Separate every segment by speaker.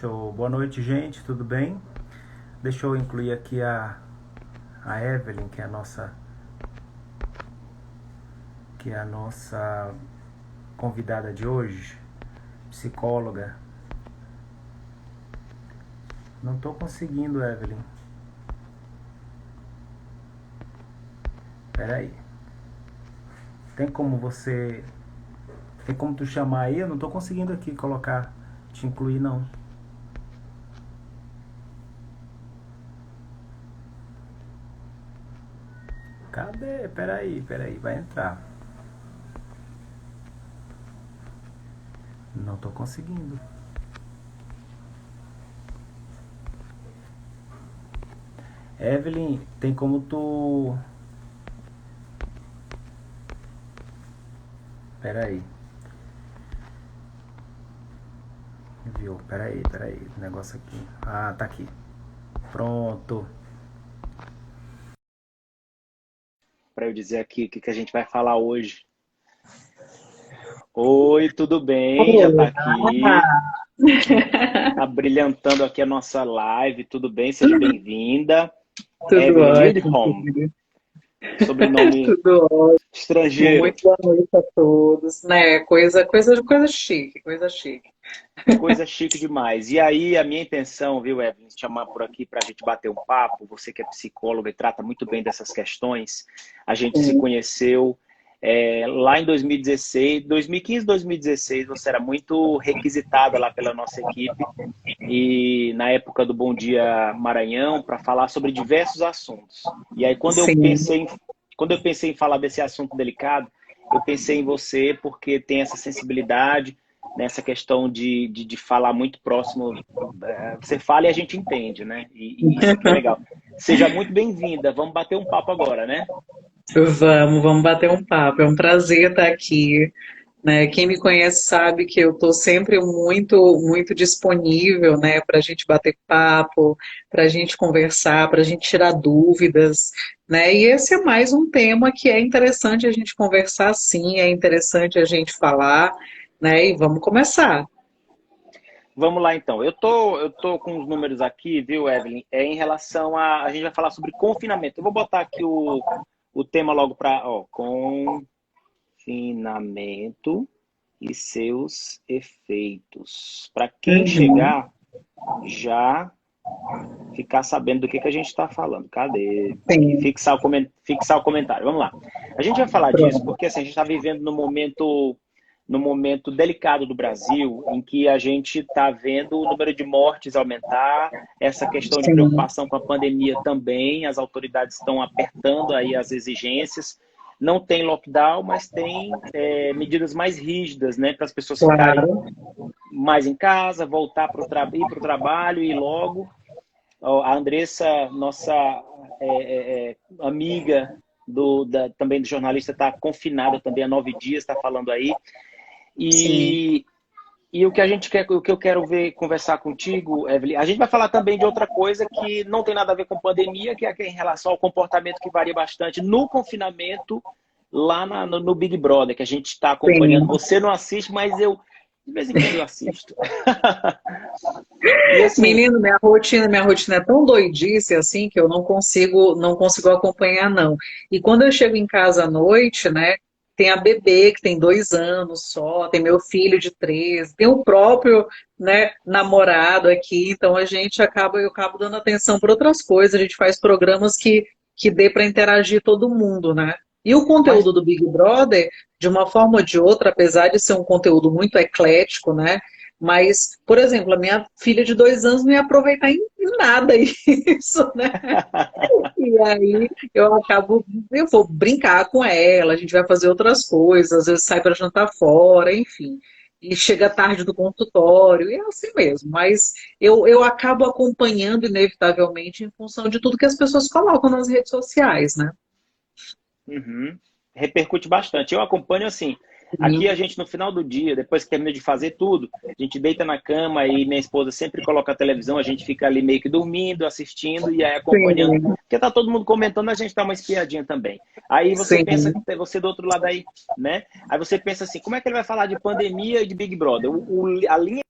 Speaker 1: Show. Boa noite, gente. Tudo bem? Deixa eu incluir aqui a Evelyn, que é a nossa convidada de hoje, psicóloga. Não tô conseguindo, Evelyn. Pera aí. Tem como você... Tem como tu chamar aí? Eu não tô conseguindo aqui colocar, te incluir não. Cadê? Pera aí, vai entrar. Não tô conseguindo. Evelyn, tem como tu... Pera aí. Viu? Pera aí. O negócio aqui. Ah, tá aqui. Pronto.
Speaker 2: Para eu dizer aqui o que a gente vai falar hoje. Oi, tudo bem? Já está aqui,
Speaker 3: Olá!
Speaker 2: abrilhantando aqui a nossa live. Tudo bem? Seja bem-vinda.
Speaker 3: Tudo
Speaker 2: Evelyn
Speaker 3: ótimo,
Speaker 2: Lindholm,
Speaker 3: querido.
Speaker 2: sobrenome
Speaker 3: Tudo ótimo.
Speaker 2: estrangeiro.
Speaker 3: Muito boa noite a todos. Né? Coisa chique, coisa chique.
Speaker 2: Coisa chique demais. E aí, a minha intenção, viu, Evelyn, te chamar por aqui para a gente bater um papo. Você que é psicóloga e trata muito bem dessas questões. A gente se
Speaker 3: Sim,
Speaker 2: conheceu lá em 2016, 2015, 2016. Você era muito requisitada lá pela nossa equipe e na época do Bom Dia Maranhão para falar sobre diversos assuntos. E aí,
Speaker 3: sim,
Speaker 2: quando eu pensei em falar desse assunto delicado, eu pensei em você porque tem essa sensibilidade nessa questão de falar muito próximo. Você fala e a gente entende, né? E isso que é legal. Seja muito bem-vinda. Vamos bater um papo agora, né?
Speaker 3: vamos bater um papo. É um prazer estar aqui. Né? Quem me conhece sabe que eu estou sempre muito disponível, né, para a gente bater papo, para a gente conversar, para a gente tirar dúvidas, né? E esse é mais um tema que é interessante a gente conversar, sim, é interessante a gente falar, né? E vamos começar.
Speaker 2: Vamos lá, então. Eu tô com os números aqui, viu, Evelyn? Em relação a gente vai falar sobre confinamento. Eu vou botar aqui o tema logo para, ó, confinamento e seus efeitos. Para quem
Speaker 3: Uhum.
Speaker 2: chegar já ficar sabendo do que a gente está falando. Cadê? Aqui,
Speaker 3: Sim,
Speaker 2: fixar o comentário. Vamos lá. A gente vai falar disso
Speaker 3: pronto.
Speaker 2: porque assim, a gente está vivendo no momento delicado do Brasil, em que a gente está vendo o número de mortes aumentar, essa questão de
Speaker 3: Sim,
Speaker 2: preocupação com a pandemia também, as autoridades estão apertando aí as exigências. Não tem lockdown, mas tem medidas mais rígidas, né, para as pessoas ficarem
Speaker 3: claro.
Speaker 2: mais em casa, voltar para ir para o trabalho e logo. A Andressa, nossa amiga também do jornalista, está confinada também há 9 dias, está falando aí.
Speaker 3: Sim.
Speaker 2: E, e o que a gente quer, o que eu quero ver, conversar contigo, Evelyn, a gente vai falar também de outra coisa que não tem nada a ver com pandemia, que é em relação ao comportamento que varia bastante no confinamento, lá no Big Brother, que a gente está acompanhando.
Speaker 3: Sim.
Speaker 2: Você não assiste, mas eu, de vez em quando, eu assisto. E assim,
Speaker 3: Menino, minha rotina é tão doidice assim que eu não consigo acompanhar não. E quando eu chego em casa à noite, né, tem a bebê que tem 2 anos só, tem meu filho de 13, tem o próprio, né, namorado aqui, então eu acabo dando atenção para outras coisas. A gente faz programas que dê para interagir todo mundo, né? E o
Speaker 2: mas
Speaker 3: conteúdo do Big Brother, de uma forma ou de outra, apesar de ser um conteúdo muito eclético, né? Mas, por exemplo, a minha filha de 2 anos não ia aproveitar em nada isso, né? E aí eu vou brincar com ela, a gente vai fazer outras coisas, às vezes sai para jantar fora, enfim. E chega tarde do consultório, e é assim mesmo. Mas eu acabo acompanhando, inevitavelmente, em função de tudo que as pessoas colocam nas redes sociais, né?
Speaker 2: uhum. Repercute bastante. Eu acompanho assim. Aqui a gente, no final do dia, depois que termina de fazer tudo, a gente deita na cama e minha esposa sempre coloca a televisão, a gente fica ali meio que dormindo, assistindo e aí acompanhando.
Speaker 3: Sim,
Speaker 2: Porque tá todo mundo comentando, a gente dá uma espiadinha também. Aí você pensa,
Speaker 3: sim.
Speaker 2: você do outro lado aí, né? Aí você pensa assim, como é que ele vai falar de pandemia e de Big Brother? A linha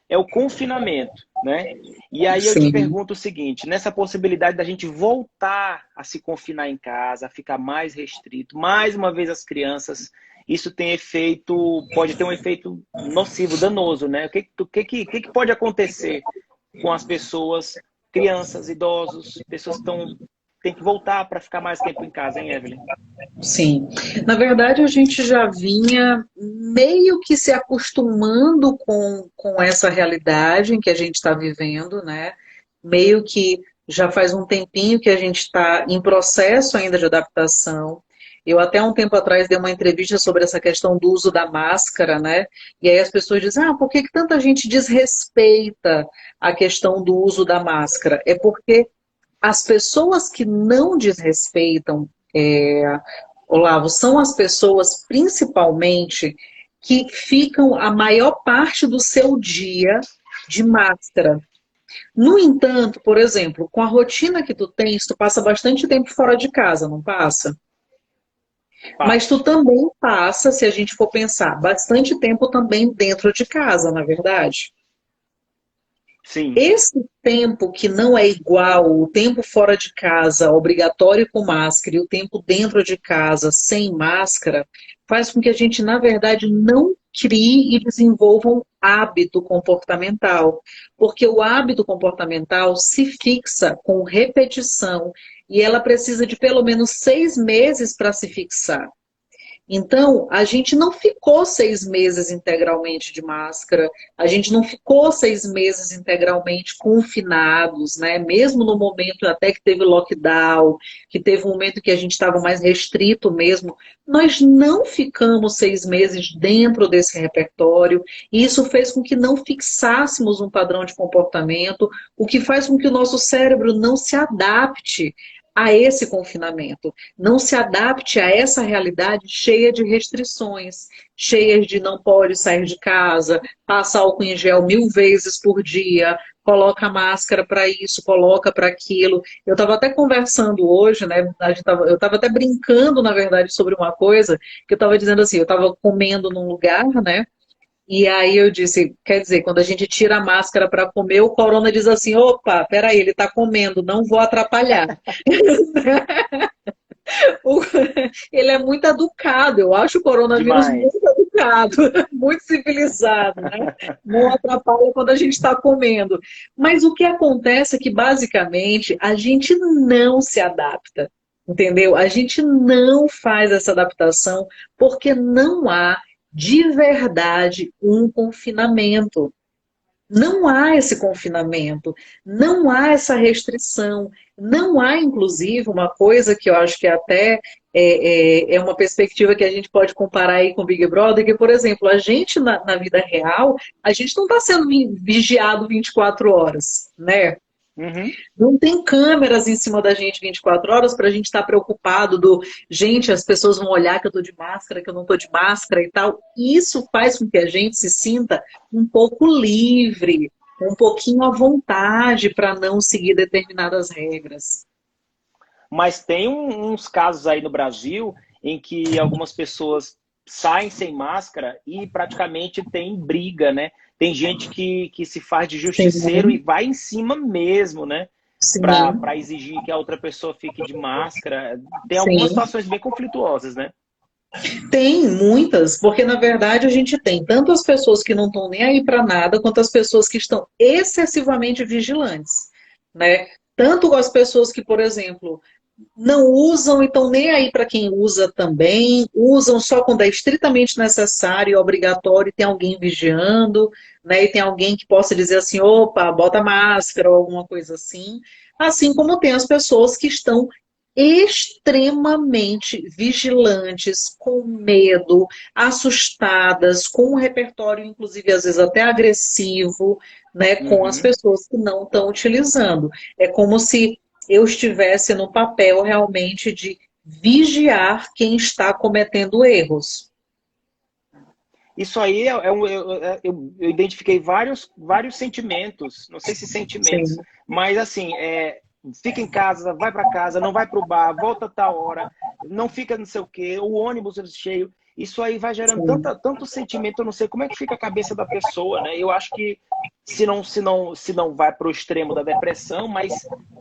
Speaker 2: é o confinamento, né? E aí eu te
Speaker 3: Sim.
Speaker 2: pergunto o seguinte, nessa possibilidade da gente voltar a se confinar em casa, a ficar mais restrito, mais uma vez as crianças, isso tem efeito, pode ter um efeito nocivo, danoso, né? O que pode acontecer com as pessoas, crianças, idosos, pessoas que têm que voltar para ficar mais tempo em casa, hein, Evelyn?
Speaker 3: Sim, na verdade a gente já vinha meio que se acostumando com essa realidade em que a gente está vivendo, né? Meio que já faz um tempinho que a gente está em processo ainda de adaptação. Eu até um tempo atrás dei uma entrevista sobre essa questão do uso da máscara, né? E aí as pessoas dizem, por que que tanta gente desrespeita a questão do uso da máscara? É porque as pessoas que não desrespeitam Olavo, são as pessoas, principalmente, que ficam a maior parte do seu dia de máscara. No entanto, por exemplo, com a rotina que tu tens, tu passa bastante tempo fora de casa, não passa? Mas tu
Speaker 2: Passo.
Speaker 3: também passa, se a gente for pensar, bastante tempo também dentro de casa, na verdade.
Speaker 2: Sim.
Speaker 3: Esse tempo que não é igual, o tempo fora de casa, obrigatório com máscara, e o tempo dentro de casa, sem máscara, faz com que a gente, na verdade, não crie e desenvolva um hábito comportamental. Porque o hábito comportamental se fixa com repetição e ela precisa de pelo menos 6 meses para se fixar. Então, a gente não ficou 6 meses integralmente de máscara, a gente não ficou 6 meses integralmente confinados, né? Mesmo no momento até que teve lockdown, que teve um momento que a gente estava mais restrito mesmo, nós não ficamos 6 meses dentro desse repertório, e isso fez com que não fixássemos um padrão de comportamento, o que faz com que o nosso cérebro não se adapte a esse confinamento, não se adapte a essa realidade cheia de restrições, cheias de não pode sair de casa, passa álcool em gel 1000 vezes por dia, coloca máscara para isso, coloca para aquilo. Eu estava até conversando hoje, né? Eu estava até brincando, na verdade, sobre uma coisa que eu estava dizendo assim, eu estava comendo num lugar, né? E aí eu disse, quer dizer, quando a gente tira a máscara para comer, o corona diz assim, opa, peraí, ele está comendo, não vou atrapalhar. Ele é muito educado, eu acho o coronavírus
Speaker 2: Demais.
Speaker 3: muito educado, muito civilizado, né? Não atrapalha quando a gente está comendo. Mas o que acontece é que, basicamente, a gente não se adapta, entendeu? A gente não faz essa adaptação porque não há, de verdade, um confinamento. Não há esse confinamento, não há essa restrição, não há, inclusive, uma coisa que eu acho que até é uma perspectiva que a gente pode comparar aí com o Big Brother, que, por exemplo, a gente na vida real, a gente não está sendo vigiado 24 horas, né?
Speaker 2: Uhum.
Speaker 3: Não tem câmeras em cima da gente 24 horas para a gente estar preocupado gente, as pessoas vão olhar que eu estou de máscara, que eu não estou de máscara e tal. Isso faz com que a gente se sinta um pouco livre, um pouquinho à vontade para não seguir determinadas regras.
Speaker 2: Mas tem uns casos aí no Brasil em que algumas pessoas saem sem máscara e praticamente tem briga, né? Tem gente que se faz de justiceiro e
Speaker 3: Sim,
Speaker 2: vai em cima mesmo, né?
Speaker 3: sim,
Speaker 2: Para exigir que a outra pessoa fique de máscara. Tem algumas
Speaker 3: sim.
Speaker 2: situações bem conflituosas, né?
Speaker 3: Tem muitas, porque na verdade a gente tem tanto as pessoas que não estão nem aí para nada, quanto as pessoas que estão excessivamente vigilantes, né? Tanto as pessoas que, por exemplo, não usam, então nem aí para quem usa também, usam só quando é estritamente necessário e obrigatório, e tem alguém vigiando, né? E tem alguém que possa dizer assim, opa, bota máscara ou alguma coisa assim. Assim como tem as pessoas que estão extremamente vigilantes, com medo, assustadas, com um repertório, inclusive, às vezes até agressivo, né, com as
Speaker 2: Uhum.
Speaker 3: pessoas que não estão utilizando. É como se eu estivesse no papel realmente de vigiar quem está cometendo erros.
Speaker 2: Isso aí eu identifiquei vários sentimentos, não sei se sentimentos,
Speaker 3: Sim,
Speaker 2: mas assim, fica em casa, vai para casa, não vai para o bar, volta a tal hora, não fica não sei o quê, o ônibus é cheio. isso aí vai gerando tanto sentimento, eu não sei como é que fica a cabeça da pessoa, né? Eu acho que se não vai para o extremo da depressão, mas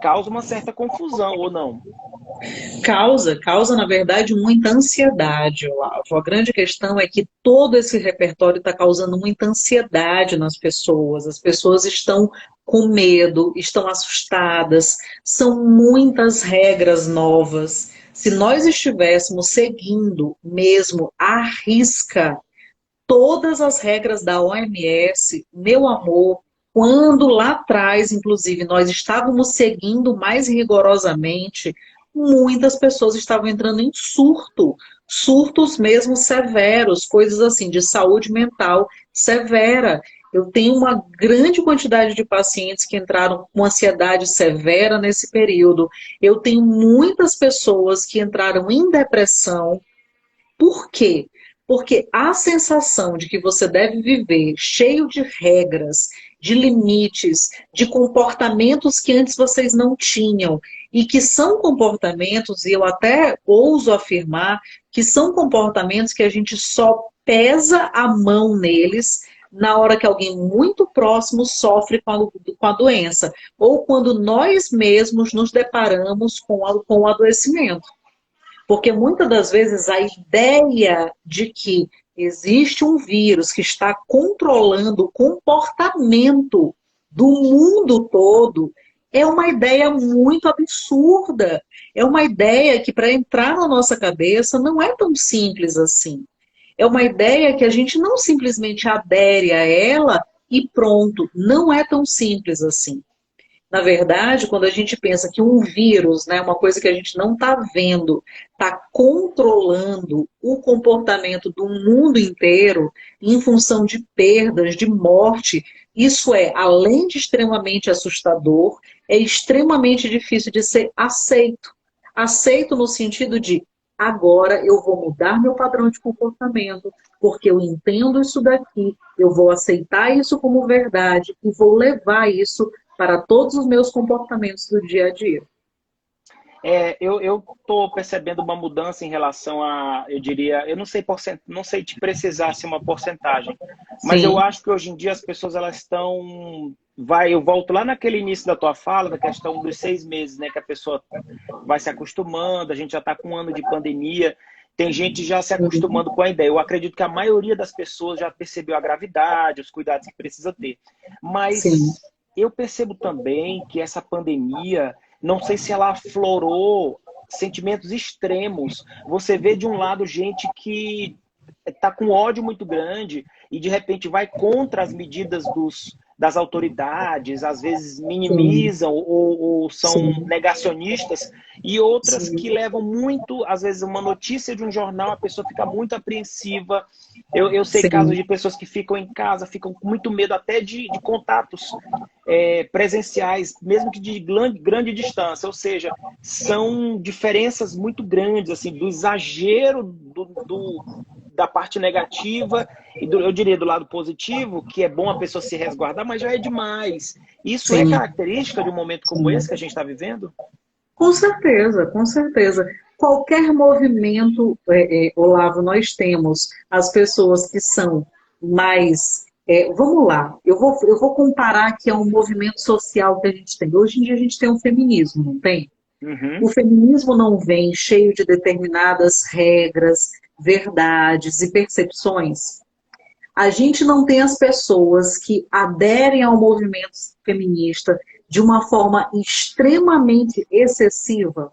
Speaker 2: causa uma certa confusão, ou não?
Speaker 3: Causa, na verdade, muita ansiedade, Olavo. A grande questão é que todo esse repertório está causando muita ansiedade nas pessoas. As pessoas estão com medo, estão assustadas, são muitas regras novas. Se nós estivéssemos seguindo mesmo à risca todas as regras da OMS, meu amor, quando lá atrás, inclusive, nós estávamos seguindo mais rigorosamente, muitas pessoas estavam entrando em surto, surtos mesmo severos, coisas assim, de saúde mental severa. Eu tenho uma grande quantidade de pacientes que entraram com ansiedade severa nesse período. Eu tenho muitas pessoas que entraram em depressão. Por quê? Porque a sensação de que você deve viver cheio de regras, de limites, de comportamentos que antes vocês não tinham, e que são comportamentos, e eu até ouso afirmar, que são comportamentos que a gente só pesa a mão neles na hora que alguém muito próximo sofre com a doença, ou quando nós mesmos nos deparamos com o adoecimento. Porque muitas das vezes a ideia de que existe um vírus que está controlando o comportamento do mundo todo é uma ideia muito absurda. É uma ideia que, para entrar na nossa cabeça, não é tão simples assim. É uma ideia que a gente não simplesmente adere a ela e pronto. Não é tão simples assim. Na verdade, quando a gente pensa que um vírus, né, uma coisa que a gente não está vendo, está controlando o comportamento do mundo inteiro em função de perdas, de morte, isso é, além de extremamente assustador, é extremamente difícil de ser aceito. Aceito no sentido de, agora eu vou mudar meu padrão de comportamento, porque eu entendo isso daqui, eu vou aceitar isso como verdade e vou levar isso para todos os meus comportamentos do dia a dia.
Speaker 2: Eu estou percebendo uma mudança em relação a, eu diria, eu não sei não sei te precisar se uma porcentagem, mas
Speaker 3: Sim.
Speaker 2: eu acho que hoje em dia as pessoas elas estão, eu volto lá naquele início da tua fala, da questão dos 6 meses, né, que a pessoa vai se acostumando, a gente já está com um ano de pandemia, tem gente já se acostumando com a ideia. Eu acredito que a maioria das pessoas já percebeu a gravidade, os cuidados que precisa ter, mas
Speaker 3: Sim.
Speaker 2: eu percebo também que essa pandemia, não sei se ela aflorou sentimentos extremos. Você vê de um lado gente que está com ódio muito grande e de repente vai contra as medidas das autoridades, às vezes minimizam ou são
Speaker 3: Sim.
Speaker 2: negacionistas, e outras
Speaker 3: Sim.
Speaker 2: que levam muito, às vezes uma notícia de um jornal, a pessoa fica muito apreensiva. Eu sei casos
Speaker 3: Sim.
Speaker 2: de pessoas que ficam em casa, ficam com muito medo até de contatos presenciais, mesmo que de grande distância, ou seja, são diferenças muito grandes, assim, do exagero da parte negativa e eu diria do lado positivo, que é bom a pessoa se resguardar, mas já é demais. Isso é
Speaker 3: Sim.
Speaker 2: característica de um momento como esse que a gente está vivendo?
Speaker 3: Com certeza, com certeza. Qualquer movimento, Olavo, nós temos as pessoas que são mais... vamos lá, eu vou comparar aqui a um movimento social que a gente tem. Hoje em dia a gente tem um feminismo, não tem?
Speaker 2: Uhum.
Speaker 3: O feminismo não vem cheio de determinadas regras, verdades e percepções. A gente não tem as pessoas que aderem ao movimento feminista de uma forma extremamente excessiva.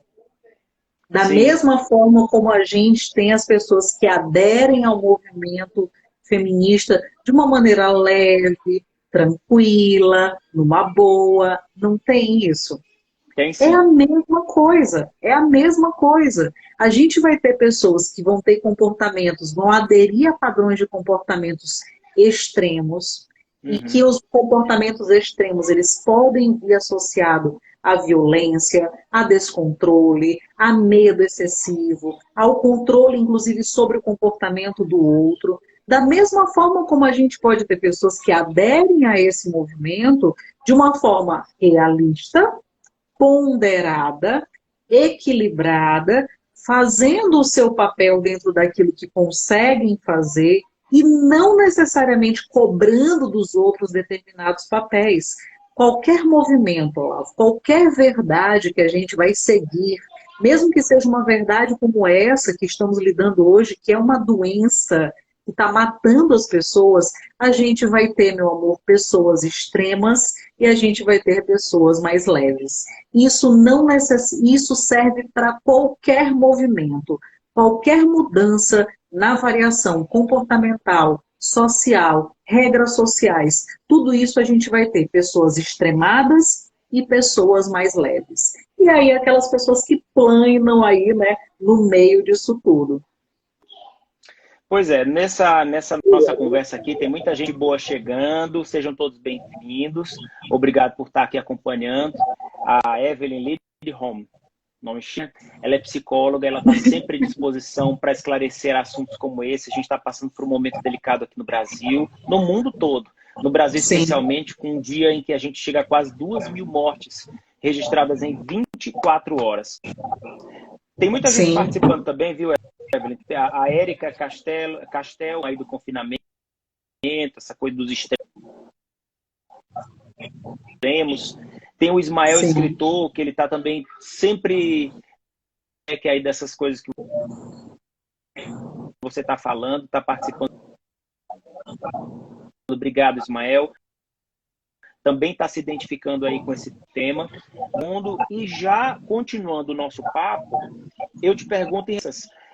Speaker 3: Da
Speaker 2: Sim.
Speaker 3: mesma forma como a gente tem as pessoas que aderem ao movimento feminista de uma maneira leve, tranquila, numa boa, não tem isso.
Speaker 2: Tem
Speaker 3: É
Speaker 2: sim.
Speaker 3: a mesma coisa, é a mesma coisa. A gente vai ter pessoas que vão ter comportamentos, vão aderir a padrões de comportamentos extremos, e que os comportamentos extremos, eles podem vir associados à violência, a descontrole, a medo excessivo, ao controle, inclusive, sobre o comportamento do outro. Da mesma forma como a gente pode ter pessoas que aderem a esse movimento de uma forma realista, ponderada, equilibrada, fazendo o seu papel dentro daquilo que conseguem fazer e não necessariamente cobrando dos outros determinados papéis. Qualquer movimento, Olavo, qualquer verdade que a gente vai seguir, mesmo que seja uma verdade como essa que estamos lidando hoje, que é uma doença que está matando as pessoas, a gente vai ter, meu amor, pessoas extremas e a gente vai ter pessoas mais leves. Isso serve para qualquer movimento, qualquer mudança na variação comportamental, social, regras sociais. Tudo isso a gente vai ter pessoas extremadas e pessoas mais leves. E aí aquelas pessoas que planam aí, né, no meio disso tudo.
Speaker 2: Pois é, nessa nossa conversa aqui tem muita gente boa chegando, sejam todos bem-vindos. Obrigado por estar aqui acompanhando. A Evelyn Lidholm, nome chique, ela é psicóloga, ela está sempre à disposição para esclarecer assuntos como esse. A gente está passando por um momento delicado aqui no Brasil, no mundo todo. No Brasil,
Speaker 3: Sim.
Speaker 2: especialmente, com um dia em que a gente chega a quase 2.000 mortes registradas em 24 horas. Tem muita gente participando também, viu, Evelyn? A Érica Castel, aí do confinamento, essa coisa dos extremos. Tem o Ismael, escritor, que ele está também sempre que aí dessas coisas que você está falando, está participando. Obrigado, Ismael. Também está se identificando aí com esse tema. E já continuando o nosso papo, eu te pergunto,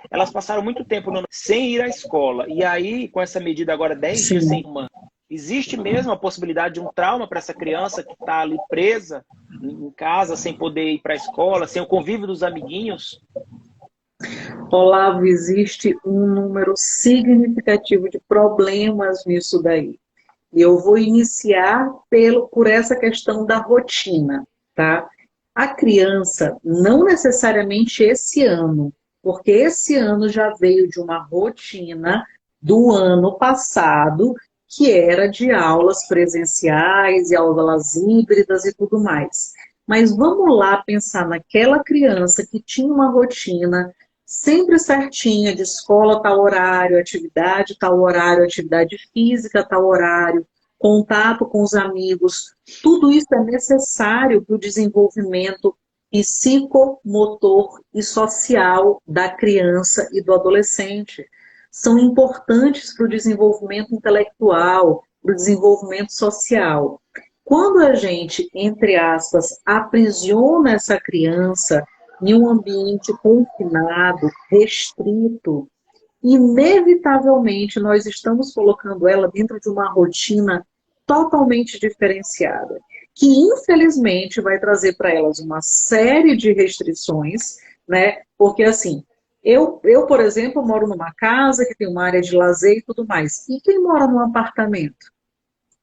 Speaker 2: elas passaram muito tempo sem ir à escola. E aí, com essa medida agora, 10 dias sem uma, existe mesmo a possibilidade de um trauma para essa criança que está ali presa em casa, sem poder ir para a escola, sem o convívio dos amiguinhos?
Speaker 3: Olavo, existe um número significativo de problemas nisso daí. E eu vou iniciar por essa questão da rotina, tá? A criança, não necessariamente esse ano, porque esse ano já veio de uma rotina do ano passado, que era de aulas presenciais e aulas híbridas e tudo mais. Mas vamos lá pensar naquela criança que tinha uma rotina sempre certinha, de escola tal horário, atividade tal horário, atividade física tal horário, contato com os amigos. Tudo isso é necessário para o desenvolvimento psicomotor e social da criança e do adolescente. São importantes para o desenvolvimento intelectual, para o desenvolvimento social. Quando a gente, entre aspas, aprisiona essa criança em um ambiente confinado, restrito, inevitavelmente nós estamos colocando ela dentro de uma rotina totalmente diferenciada, que infelizmente vai trazer para elas uma série de restrições, né? Porque assim, eu, por exemplo, moro numa casa que tem uma área de lazer e tudo mais. E quem mora num apartamento?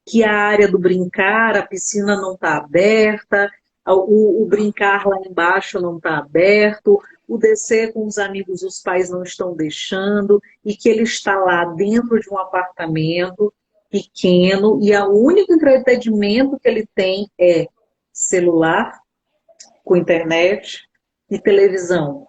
Speaker 3: Que a área do brincar, a piscina não está aberta, o brincar lá embaixo não está aberto, o descer com os amigos, os pais não estão deixando, e que ele está lá dentro de um apartamento pequeno, e o único entretenimento que ele tem é celular, com internet e televisão.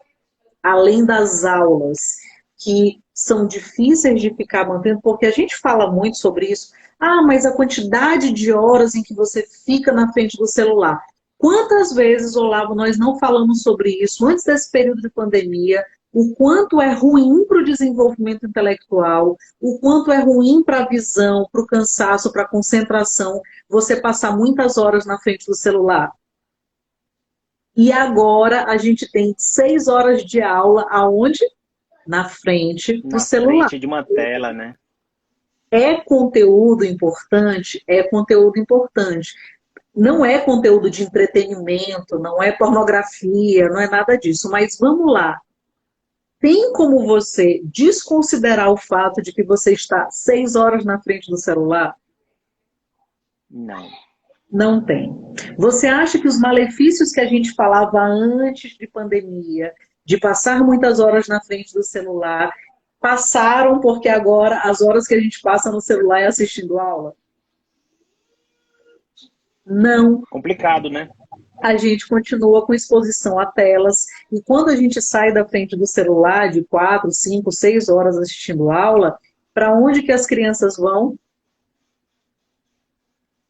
Speaker 3: Além das aulas, que são difíceis de ficar mantendo, porque a gente fala muito sobre isso. Ah, mas a quantidade de horas em que você fica na frente do celular. Quantas vezes, Olavo, nós não falamos sobre isso antes desse período de pandemia, o quanto é ruim para o desenvolvimento intelectual, o quanto é ruim para a visão, para o cansaço, para a concentração, você passar muitas horas na frente do celular. E agora a gente tem 6 horas de aula, aonde? Na frente do celular.
Speaker 2: Na frente de uma tela, né?
Speaker 3: É conteúdo importante? É conteúdo importante. Não é conteúdo de entretenimento, não é pornografia, não é nada disso. Mas vamos lá. Tem como você desconsiderar o fato de que você está 6 horas na frente do celular?
Speaker 2: Não.
Speaker 3: Não tem. Você acha que os malefícios que a gente falava antes de pandemia, de passar muitas horas na frente do celular, passaram porque agora as horas que a gente passa no celular é assistindo aula? Não.
Speaker 2: Complicado, né?
Speaker 3: a gente continua com exposição a telas. E quando a gente sai da frente do celular de 4, 5, 6 horas assistindo aula, para onde que as crianças vão?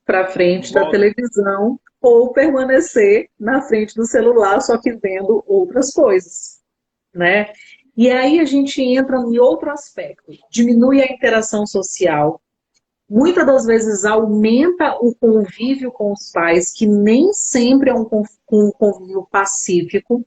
Speaker 3: Para frente da televisão ou permanecer na frente do celular, só que vendo outras coisas, né? E aí a gente entra em outro aspecto, diminui a interação social, muitas das vezes aumenta o convívio com os pais, que nem sempre é um convívio pacífico.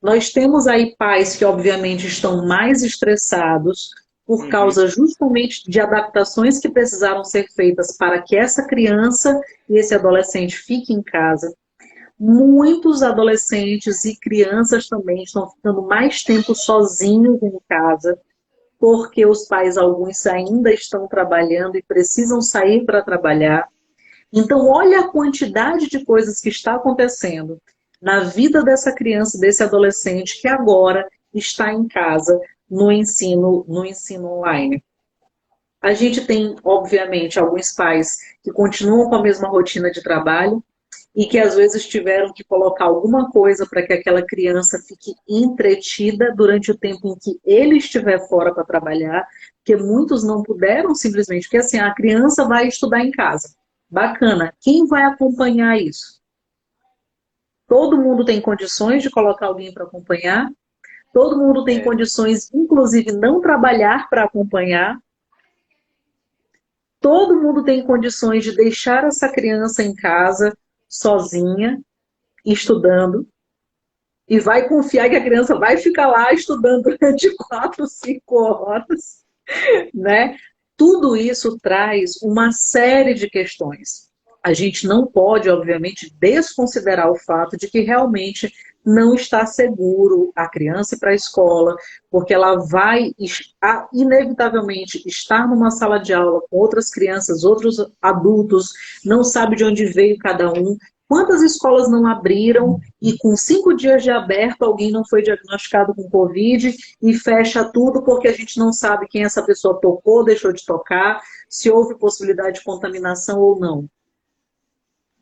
Speaker 3: Nós temos aí pais que obviamente estão mais estressados, por causa justamente de adaptações que precisaram ser feitas para que essa criança e esse adolescente fiquem em casa. Muitos adolescentes e crianças também estão ficando mais tempo sozinhos em casa, porque os pais, alguns ainda estão trabalhando e precisam sair para trabalhar. Então, olha a quantidade de coisas que está acontecendo na vida dessa criança, desse adolescente, que agora está em casa, no ensino online. A gente tem, obviamente, alguns pais que continuam com a mesma rotina de trabalho e que às vezes tiveram que colocar alguma coisa para que aquela criança fique entretida durante o tempo em que ele estiver fora para trabalhar, porque muitos não puderam simplesmente, porque assim, a criança vai estudar em casa. Bacana. Quem vai acompanhar isso? Todo mundo tem condições de colocar alguém para acompanhar? Todo mundo tem condições, inclusive, não trabalhar para acompanhar. Todo mundo tem condições de deixar essa criança em casa, sozinha, estudando. E vai confiar que a criança vai ficar lá estudando durante 4, 5 horas. Né? Tudo isso traz uma série de questões. A gente não pode, obviamente, desconsiderar o fato de que realmente não está seguro a criança ir para a escola, porque ela vai, inevitavelmente, estar numa sala de aula com outras crianças, outros adultos, não sabe de onde veio cada um. Quantas escolas não abriram e com 5 dias de aberto alguém não foi diagnosticado com Covid e fecha tudo porque a gente não sabe quem essa pessoa tocou, deixou de tocar, se houve possibilidade de contaminação ou não.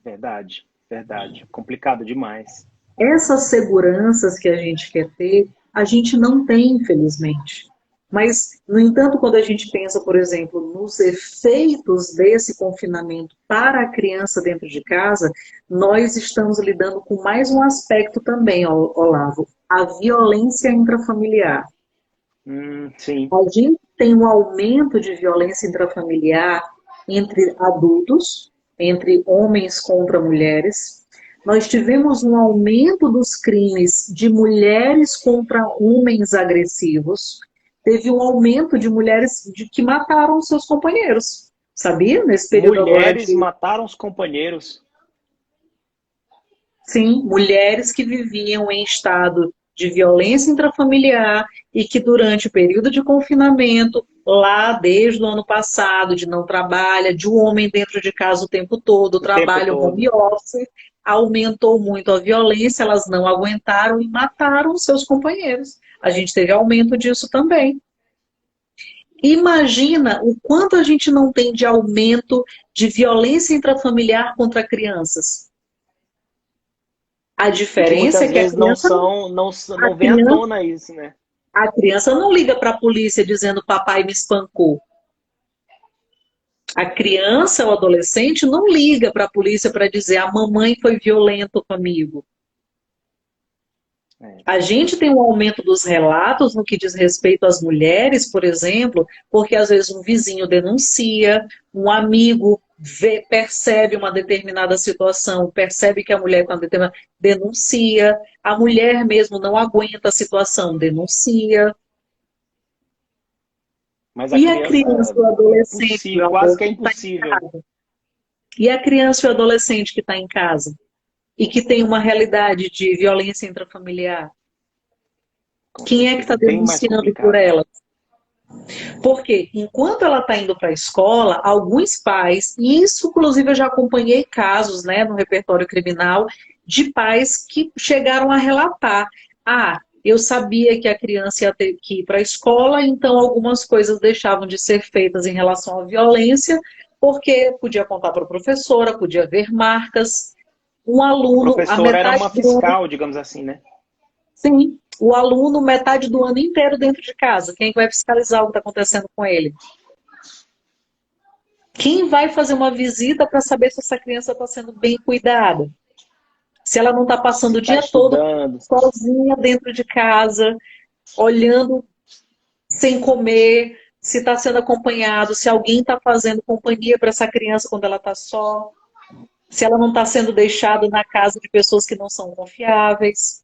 Speaker 2: Verdade, verdade. Complicado demais.
Speaker 3: Essas seguranças que a gente quer ter, a gente não tem, infelizmente. Mas, no entanto, quando a gente pensa, por exemplo, nos efeitos desse confinamento para a criança dentro de casa, nós estamos lidando com mais um aspecto também, Olavo, a violência intrafamiliar.
Speaker 2: Sim.
Speaker 3: A gente tem um aumento de violência intrafamiliar entre adultos, entre homens contra mulheres. Nós tivemos um aumento dos crimes de mulheres contra homens agressivos. Teve um aumento de mulheres que mataram seus companheiros. Sabia? Nesse período
Speaker 2: mulheres
Speaker 3: agora
Speaker 2: mataram os companheiros.
Speaker 3: Sim, mulheres que viviam em estado de violência intrafamiliar e que durante o período de confinamento, lá desde o ano passado, de não trabalha, de um homem dentro de casa o tempo todo, trabalho home office, aumentou muito a violência, elas não aguentaram e mataram seus companheiros. A gente teve aumento disso também. Imagina o quanto a gente não tem de aumento de violência intrafamiliar contra crianças. A diferença é que a criança
Speaker 2: não vem à tona isso, né?
Speaker 3: A criança não liga para a polícia dizendo papai me espancou. A criança ou adolescente não liga para a polícia para dizer a mamãe foi violenta comigo. A gente tem um aumento dos relatos no que diz respeito às mulheres, por exemplo, porque às vezes um vizinho denuncia, um amigo percebe uma determinada situação, percebe que a mulher com a determinada denuncia, a mulher mesmo não aguenta a situação, denuncia.
Speaker 2: Mas
Speaker 3: e a criança ou adolescente
Speaker 2: quase que é impossível.
Speaker 3: E a criança e o adolescente que está em casa e que tem uma realidade de violência intrafamiliar, quem é que está denunciando por ela? Porque enquanto ela está indo para a escola, alguns pais, e isso inclusive eu já acompanhei casos, né, no repertório criminal, de pais que chegaram a relatar: eu sabia que a criança ia ter que ir para a escola, então algumas coisas deixavam de ser feitas em relação à violência, porque podia contar para a professora, podia ver marcas. Um
Speaker 2: O
Speaker 3: aluno, a
Speaker 2: professor era
Speaker 3: metade
Speaker 2: uma
Speaker 3: do ano,
Speaker 2: fiscal, digamos assim, né?
Speaker 3: sim, o aluno, metade do ano inteiro dentro de casa. Quem vai fiscalizar o que está acontecendo com ele? Quem vai fazer uma visita para saber se essa criança está sendo bem cuidada? Se ela não está passando
Speaker 2: Se
Speaker 3: o
Speaker 2: está
Speaker 3: dia todo
Speaker 2: estudando.
Speaker 3: sozinha dentro de casa, olhando sem comer, se está sendo acompanhado, se alguém está fazendo companhia para essa criança quando ela está só, se ela não está sendo deixada na casa de pessoas que não são confiáveis.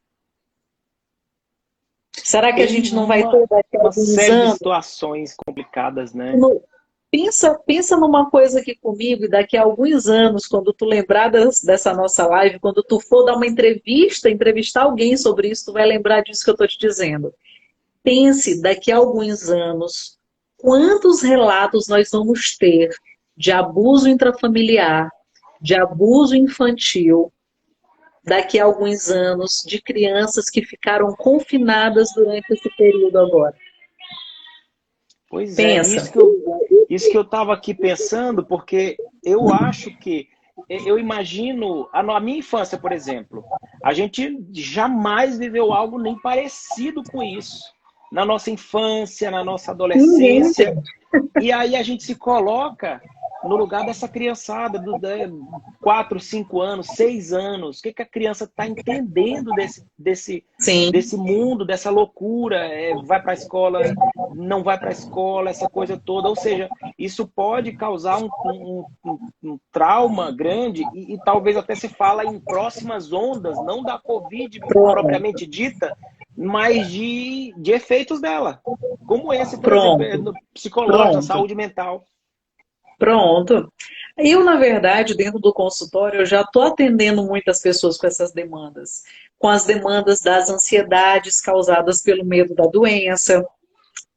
Speaker 3: Será que a
Speaker 2: Tem
Speaker 3: gente não vai ter daqui a
Speaker 2: uma
Speaker 3: alguns
Speaker 2: série de
Speaker 3: anos?
Speaker 2: situações complicadas, né?
Speaker 3: Pensa numa coisa aqui comigo, e daqui a alguns anos, quando tu lembrar dessa nossa live, quando tu for dar uma entrevista, entrevistar alguém sobre isso, tu vai lembrar disso que eu estou te dizendo. Pense, daqui a alguns anos, quantos relatos nós vamos ter de abuso intrafamiliar, de abuso infantil, daqui a alguns anos, de crianças que ficaram confinadas durante esse período agora.
Speaker 2: Pois é,
Speaker 3: Pensa.
Speaker 2: isso que eu estava aqui pensando, porque eu acho que, eu imagino, a minha infância, por exemplo, a gente jamais viveu algo nem parecido com isso. Na nossa infância, na nossa
Speaker 3: Ninguém.
Speaker 2: adolescência. E aí a gente se coloca no lugar dessa criançada, 4, 5 anos, 6 anos. O que a criança está entendendo
Speaker 3: Sim,
Speaker 2: desse mundo, dessa loucura? Vai para a escola, não vai para a escola, essa coisa toda. Ou seja, isso pode causar um trauma grande e talvez até se fala em próximas ondas, não da Covid
Speaker 3: pronto,
Speaker 2: propriamente dita, mas de efeitos dela. Como esse, por exemplo,
Speaker 3: pronto,
Speaker 2: no psicológico, na
Speaker 3: pronto,
Speaker 2: saúde mental.
Speaker 3: pronto. Eu, na verdade, dentro do consultório, eu já estou atendendo muitas pessoas com essas demandas. Com as demandas das ansiedades causadas pelo medo da doença,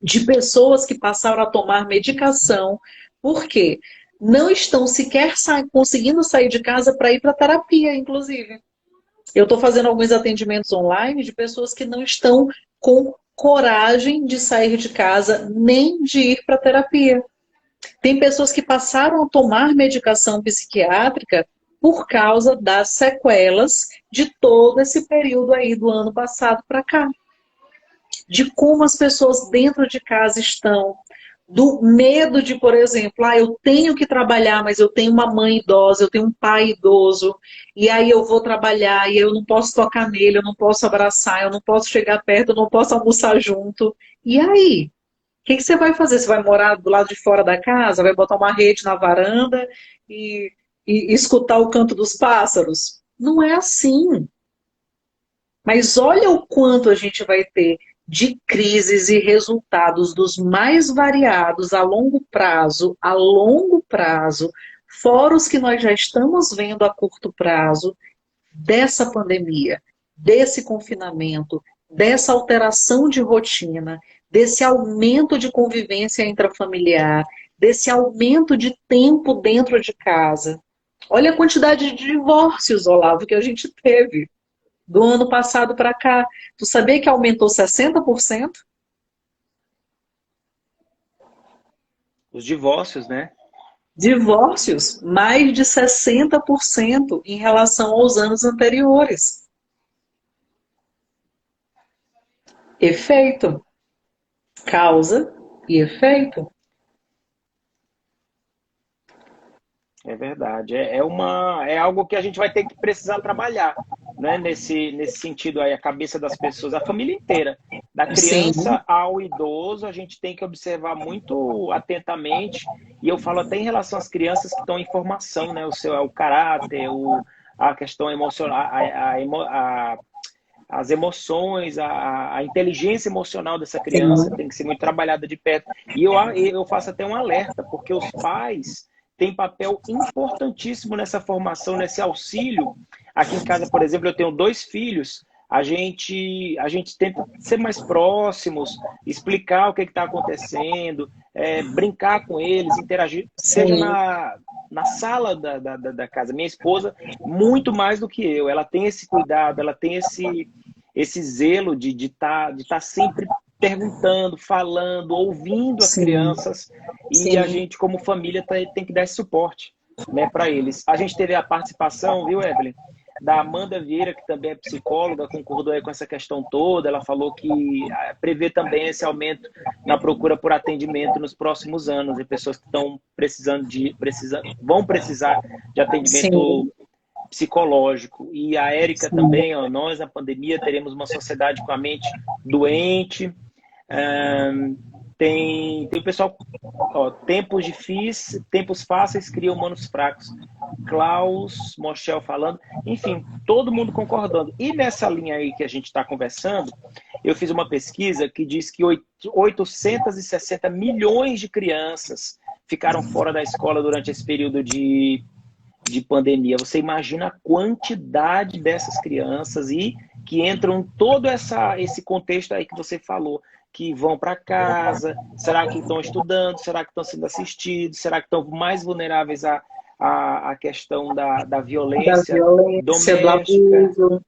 Speaker 3: de pessoas que passaram a tomar medicação, porque não estão sequer conseguindo sair de casa para ir para terapia, inclusive. Eu estou fazendo alguns atendimentos online de pessoas que não estão com coragem de sair de casa nem de ir para terapia. Tem pessoas que passaram a tomar medicação psiquiátrica por causa das sequelas de todo esse período aí do ano passado para cá. De como as pessoas dentro de casa estão, do medo de, por exemplo, eu tenho que trabalhar, mas eu tenho uma mãe idosa, eu tenho um pai idoso, e aí eu vou trabalhar e eu não posso tocar nele, eu não posso abraçar, eu não posso chegar perto, eu não posso almoçar junto. E aí? O que você vai fazer? Você vai morar do lado de fora da casa? Vai botar uma rede na varanda e escutar o canto dos pássaros? Não é assim. Mas olha o quanto a gente vai ter de crises e resultados dos mais variados a longo prazo, fora os que nós já estamos vendo a curto prazo, dessa pandemia, desse confinamento, dessa alteração de rotina, desse aumento de convivência intrafamiliar, desse aumento de tempo dentro de casa. Olha a quantidade de divórcios, Olavo, que a gente teve do ano passado para cá. Tu sabia que aumentou 60%?
Speaker 2: Os divórcios, né?
Speaker 3: Divórcios, mais de 60% em relação aos anos anteriores. Efeito, causa e efeito.
Speaker 2: É verdade. É algo que a gente vai ter que precisar trabalhar, né? Nesse sentido aí, a cabeça das pessoas, a família inteira. Da
Speaker 3: Sim,
Speaker 2: criança ao idoso, a gente tem que observar muito atentamente. E eu falo até em relação às crianças que estão em formação, né? O caráter, a questão emocional, as emoções, a inteligência emocional dessa criança
Speaker 3: sim,
Speaker 2: tem que ser muito trabalhada de perto. E eu faço até um alerta, porque os pais têm papel importantíssimo nessa formação, nesse auxílio. Aqui em casa, por exemplo, eu tenho 2 filhos, a gente tenta ser mais próximos, explicar o que está acontecendo, brincar com eles, interagir, seja
Speaker 3: sim,
Speaker 2: na sala da casa. Minha esposa, muito mais do que eu, ela tem esse cuidado, ela tem esse zelo de tá sempre perguntando, falando, ouvindo as
Speaker 3: sim,
Speaker 2: crianças, e a
Speaker 3: sim.
Speaker 2: gente, como família, tem que dar esse suporte, né, para eles. A gente teve a participação, viu, Evelyn? da Amanda Vieira, que também é psicóloga, concordou aí com essa questão toda. Ela falou que prevê também esse aumento na procura por atendimento nos próximos anos, e pessoas que estão vão precisar de atendimento
Speaker 3: Sim,
Speaker 2: psicológico. E a Érica
Speaker 3: sim,
Speaker 2: também, ó, nós na pandemia teremos uma sociedade com a mente doente. Tem o pessoal, ó, tempos difíceis, tempos fáceis criam humanos fracos. Klaus Moschel falando, enfim, todo mundo concordando. E nessa linha aí que a gente está conversando, eu fiz uma pesquisa que diz que 860 milhões de crianças ficaram fora da escola durante esse período de pandemia. Você imagina a quantidade dessas crianças e que entram em todo esse contexto aí que você falou, que vão para casa, será que estão estudando, será que estão sendo assistidos, será que estão mais vulneráveis à questão da
Speaker 3: da
Speaker 2: violência
Speaker 3: violência, do
Speaker 2: doméstica?
Speaker 3: abuso,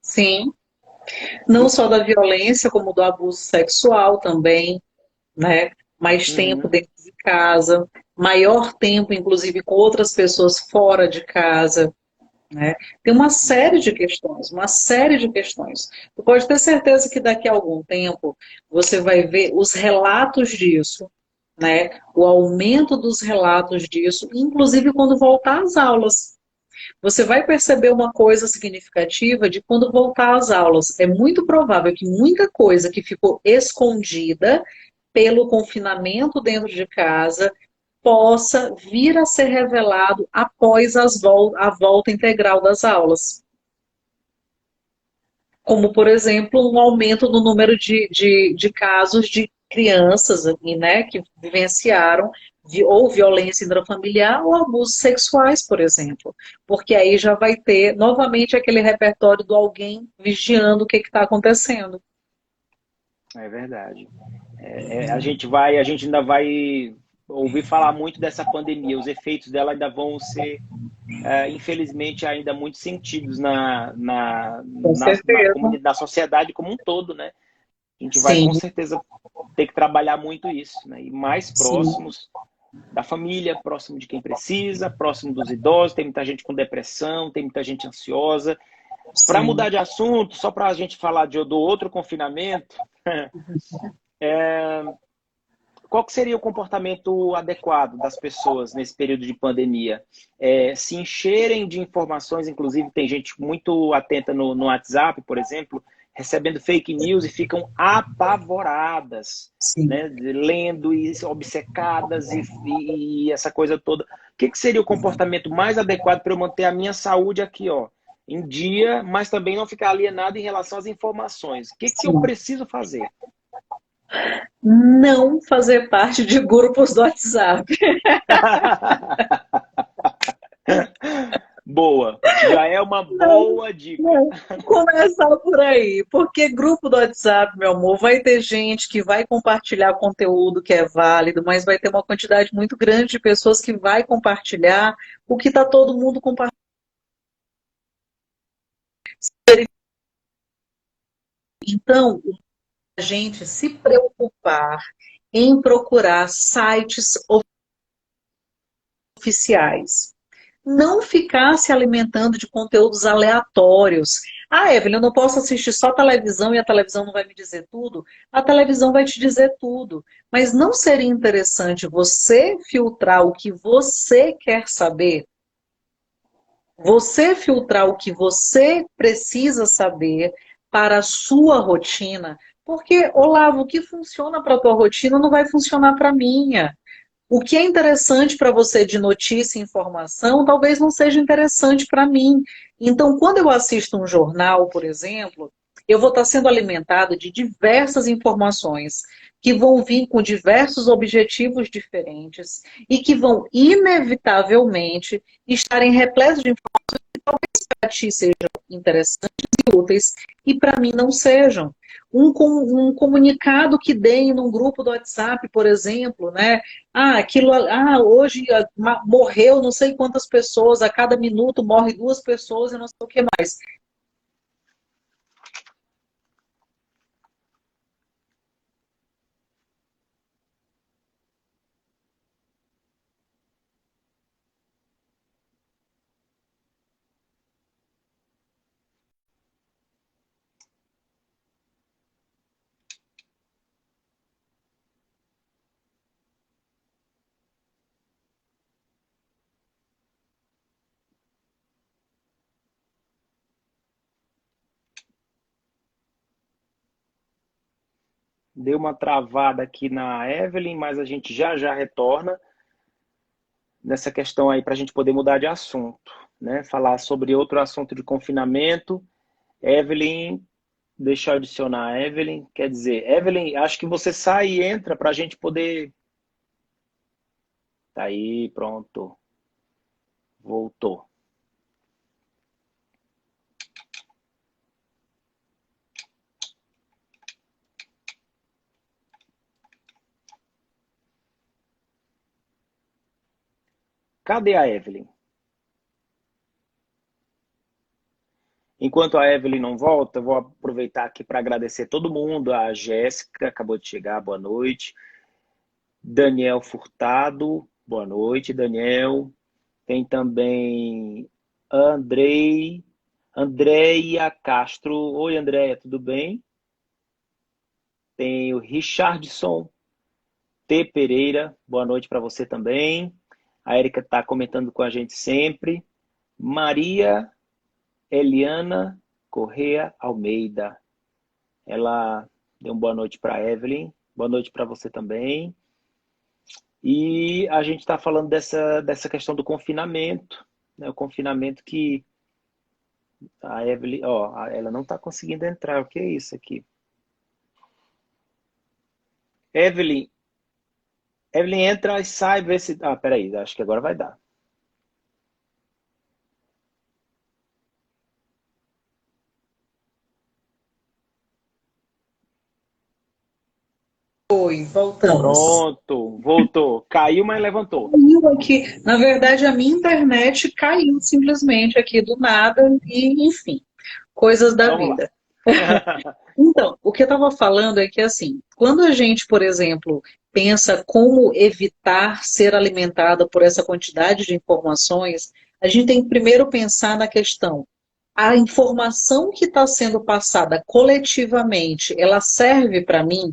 Speaker 3: sim, não só da violência, como do abuso sexual também, né? Mais tempo
Speaker 2: Uhum.
Speaker 3: dentro de casa, maior tempo, inclusive, com outras pessoas fora de casa, né? Tem uma série de questões, uma série de questões. Tu pode ter certeza que daqui a algum tempo você vai ver os relatos disso, né? O aumento dos relatos disso, inclusive quando voltar às aulas. Você vai perceber uma coisa significativa de quando voltar às aulas. É muito provável que muita coisa que ficou escondida pelo confinamento dentro de casa possa vir a ser revelado após a volta integral das aulas. Como, por exemplo, um aumento no número de casos de crianças, né, que vivenciaram ou violência intrafamiliar ou abusos sexuais, por exemplo. Porque aí já vai ter novamente aquele repertório do alguém vigiando o que está acontecendo.
Speaker 2: É verdade. A gente ainda vai ouvir falar muito dessa pandemia. Os efeitos dela ainda vão ser, infelizmente, ainda muito sentidos
Speaker 3: Com certeza.
Speaker 2: na sociedade como um todo, né? A gente vai com
Speaker 3: Sim,
Speaker 2: certeza ter que trabalhar muito isso, né? E mais
Speaker 3: sim,
Speaker 2: próximos da família, próximo de quem precisa, próximo dos idosos. Tem muita gente com depressão, tem muita gente ansiosa. Para
Speaker 3: sim.
Speaker 2: mudar de assunto, só para a gente falar do outro confinamento, qual que seria o comportamento adequado das pessoas nesse período de pandemia? Se encherem de informações, inclusive tem gente muito atenta no WhatsApp, por exemplo, recebendo fake news e ficam apavoradas,
Speaker 3: Sim.
Speaker 2: né? Lendo e obcecadas e essa coisa toda. O que seria o comportamento mais adequado para eu manter a minha saúde aqui, ó, em dia, mas também não ficar alienado em relação às informações? O que eu
Speaker 3: Sim.
Speaker 2: preciso fazer?
Speaker 3: Não fazer parte de grupos do WhatsApp.
Speaker 2: Boa, já é uma
Speaker 3: Não,
Speaker 2: boa dica.
Speaker 3: não. Começar por aí, porque grupo do WhatsApp, meu amor, vai ter gente que vai compartilhar conteúdo que é válido, mas vai ter uma quantidade muito grande de pessoas que vai compartilhar o que está todo mundo compartilhando. Então, a gente se preocupar em procurar sites oficiais. Não ficar se alimentando de conteúdos aleatórios. Ah, Evelyn, eu não posso assistir só televisão e a televisão não vai me dizer tudo. A televisão vai te dizer tudo. Mas não seria interessante você filtrar o que você quer saber? Você filtrar o que você precisa saber para a sua rotina? Porque, Olavo, o que funciona para a tua rotina não vai funcionar para a minha. O que é interessante para você de notícia e informação, talvez não seja interessante para mim. Então, quando eu assisto um jornal, por exemplo, eu vou estar sendo alimentado de diversas informações que vão vir com diversos objetivos diferentes e que vão, inevitavelmente, estarem repletos de informações que talvez para ti sejam interessantes e úteis e para mim não sejam. Um comunicado que deem num grupo do WhatsApp, por exemplo, né? Hoje morreu não sei quantas pessoas, a cada minuto morre duas pessoas e não sei o que mais.
Speaker 2: Deu uma travada aqui na Evelyn, mas a gente já já retorna nessa questão aí para a gente poder mudar de assunto, né? Falar sobre outro assunto de confinamento. Evelyn, deixa eu adicionar a Evelyn. Quer dizer, Evelyn, acho que você sai e entra para a gente poder... Tá aí, pronto. Voltou. Cadê a Evelyn? Enquanto a Evelyn não volta, eu vou aproveitar aqui para agradecer todo mundo. A Jéssica acabou de chegar, boa noite. Daniel Furtado, boa noite, Daniel. Tem também Andreia Castro. Oi, Andreia, tudo bem? Tem o Richardson T. Pereira, boa noite para você também. A Érica está comentando com a gente sempre. Maria Eliana Correa Almeida. Ela deu uma boa noite para a Evelyn. Boa noite para você também. E a gente está falando dessa questão do confinamento. Né? O confinamento que a Evelyn... Ó, ela não está conseguindo entrar. O que é isso aqui? Evelyn, entra e sai, vê se... Ah, peraí, acho que agora vai dar.
Speaker 3: Oi, voltamos.
Speaker 2: Pronto, voltou. Caiu, mas levantou.
Speaker 3: Caiu aqui. Na verdade, a minha internet caiu simplesmente aqui do nada e, enfim, coisas da
Speaker 2: Vamos
Speaker 3: vida.
Speaker 2: lá.
Speaker 3: Então, o que eu estava falando é que, assim, quando a gente, por exemplo, pensa como evitar ser alimentada por essa quantidade de informações, a gente tem que primeiro pensar na questão: a informação que está sendo passada coletivamente, ela serve para mim?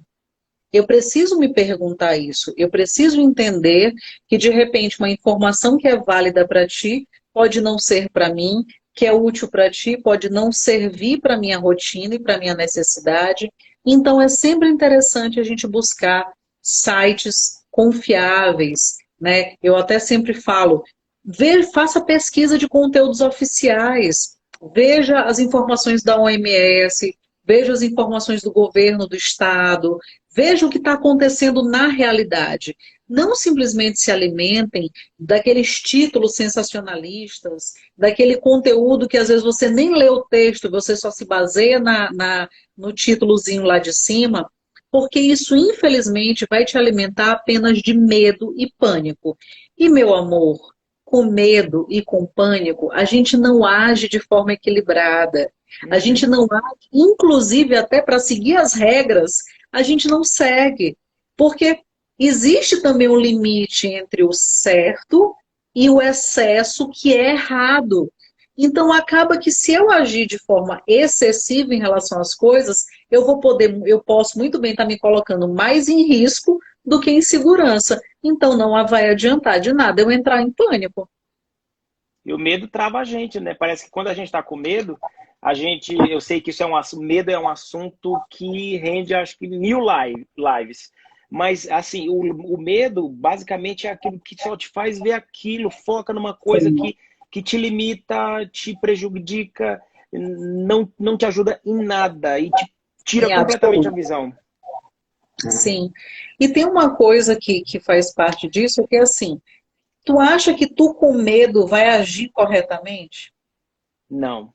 Speaker 3: Eu preciso me perguntar isso. Eu preciso entender que, de repente, uma informação que é válida para ti pode não ser para mim, que é útil para ti, pode não servir para a minha rotina e para a minha necessidade. Então, é sempre interessante a gente buscar sites confiáveis, né? Eu até sempre falo, faça pesquisa de conteúdos oficiais, veja as informações da OMS, veja as informações do governo do estado, veja o que está acontecendo na realidade. Não simplesmente se alimentem daqueles títulos sensacionalistas, daquele conteúdo que às vezes você nem lê o texto, você só se baseia no títulozinho lá de cima, porque isso, infelizmente, vai te alimentar apenas de medo e pânico. E, meu amor, com medo e com pânico, a gente não age de forma equilibrada. A gente não age, inclusive até para seguir as regras, a gente não segue. Porque existe também um limite entre o certo e o excesso, que é errado. Então acaba que, se eu agir de forma excessiva em relação às coisas, eu posso muito bem estar me colocando mais em risco do que em segurança. Então não vai adiantar de nada eu entrar em pânico.
Speaker 2: E o medo trava a gente, né? Parece que quando a gente está com medo, eu sei que isso medo é um assunto que rende, acho que 1000 lives. Mas, assim, o medo, basicamente, é aquilo que só te faz ver aquilo, foca numa coisa que te limita, te prejudica, não te ajuda em nada e te tira completamente a visão.
Speaker 3: Sim. E tem uma coisa que faz parte disso, que é assim, tu acha que tu com medo vai agir corretamente?
Speaker 2: Não.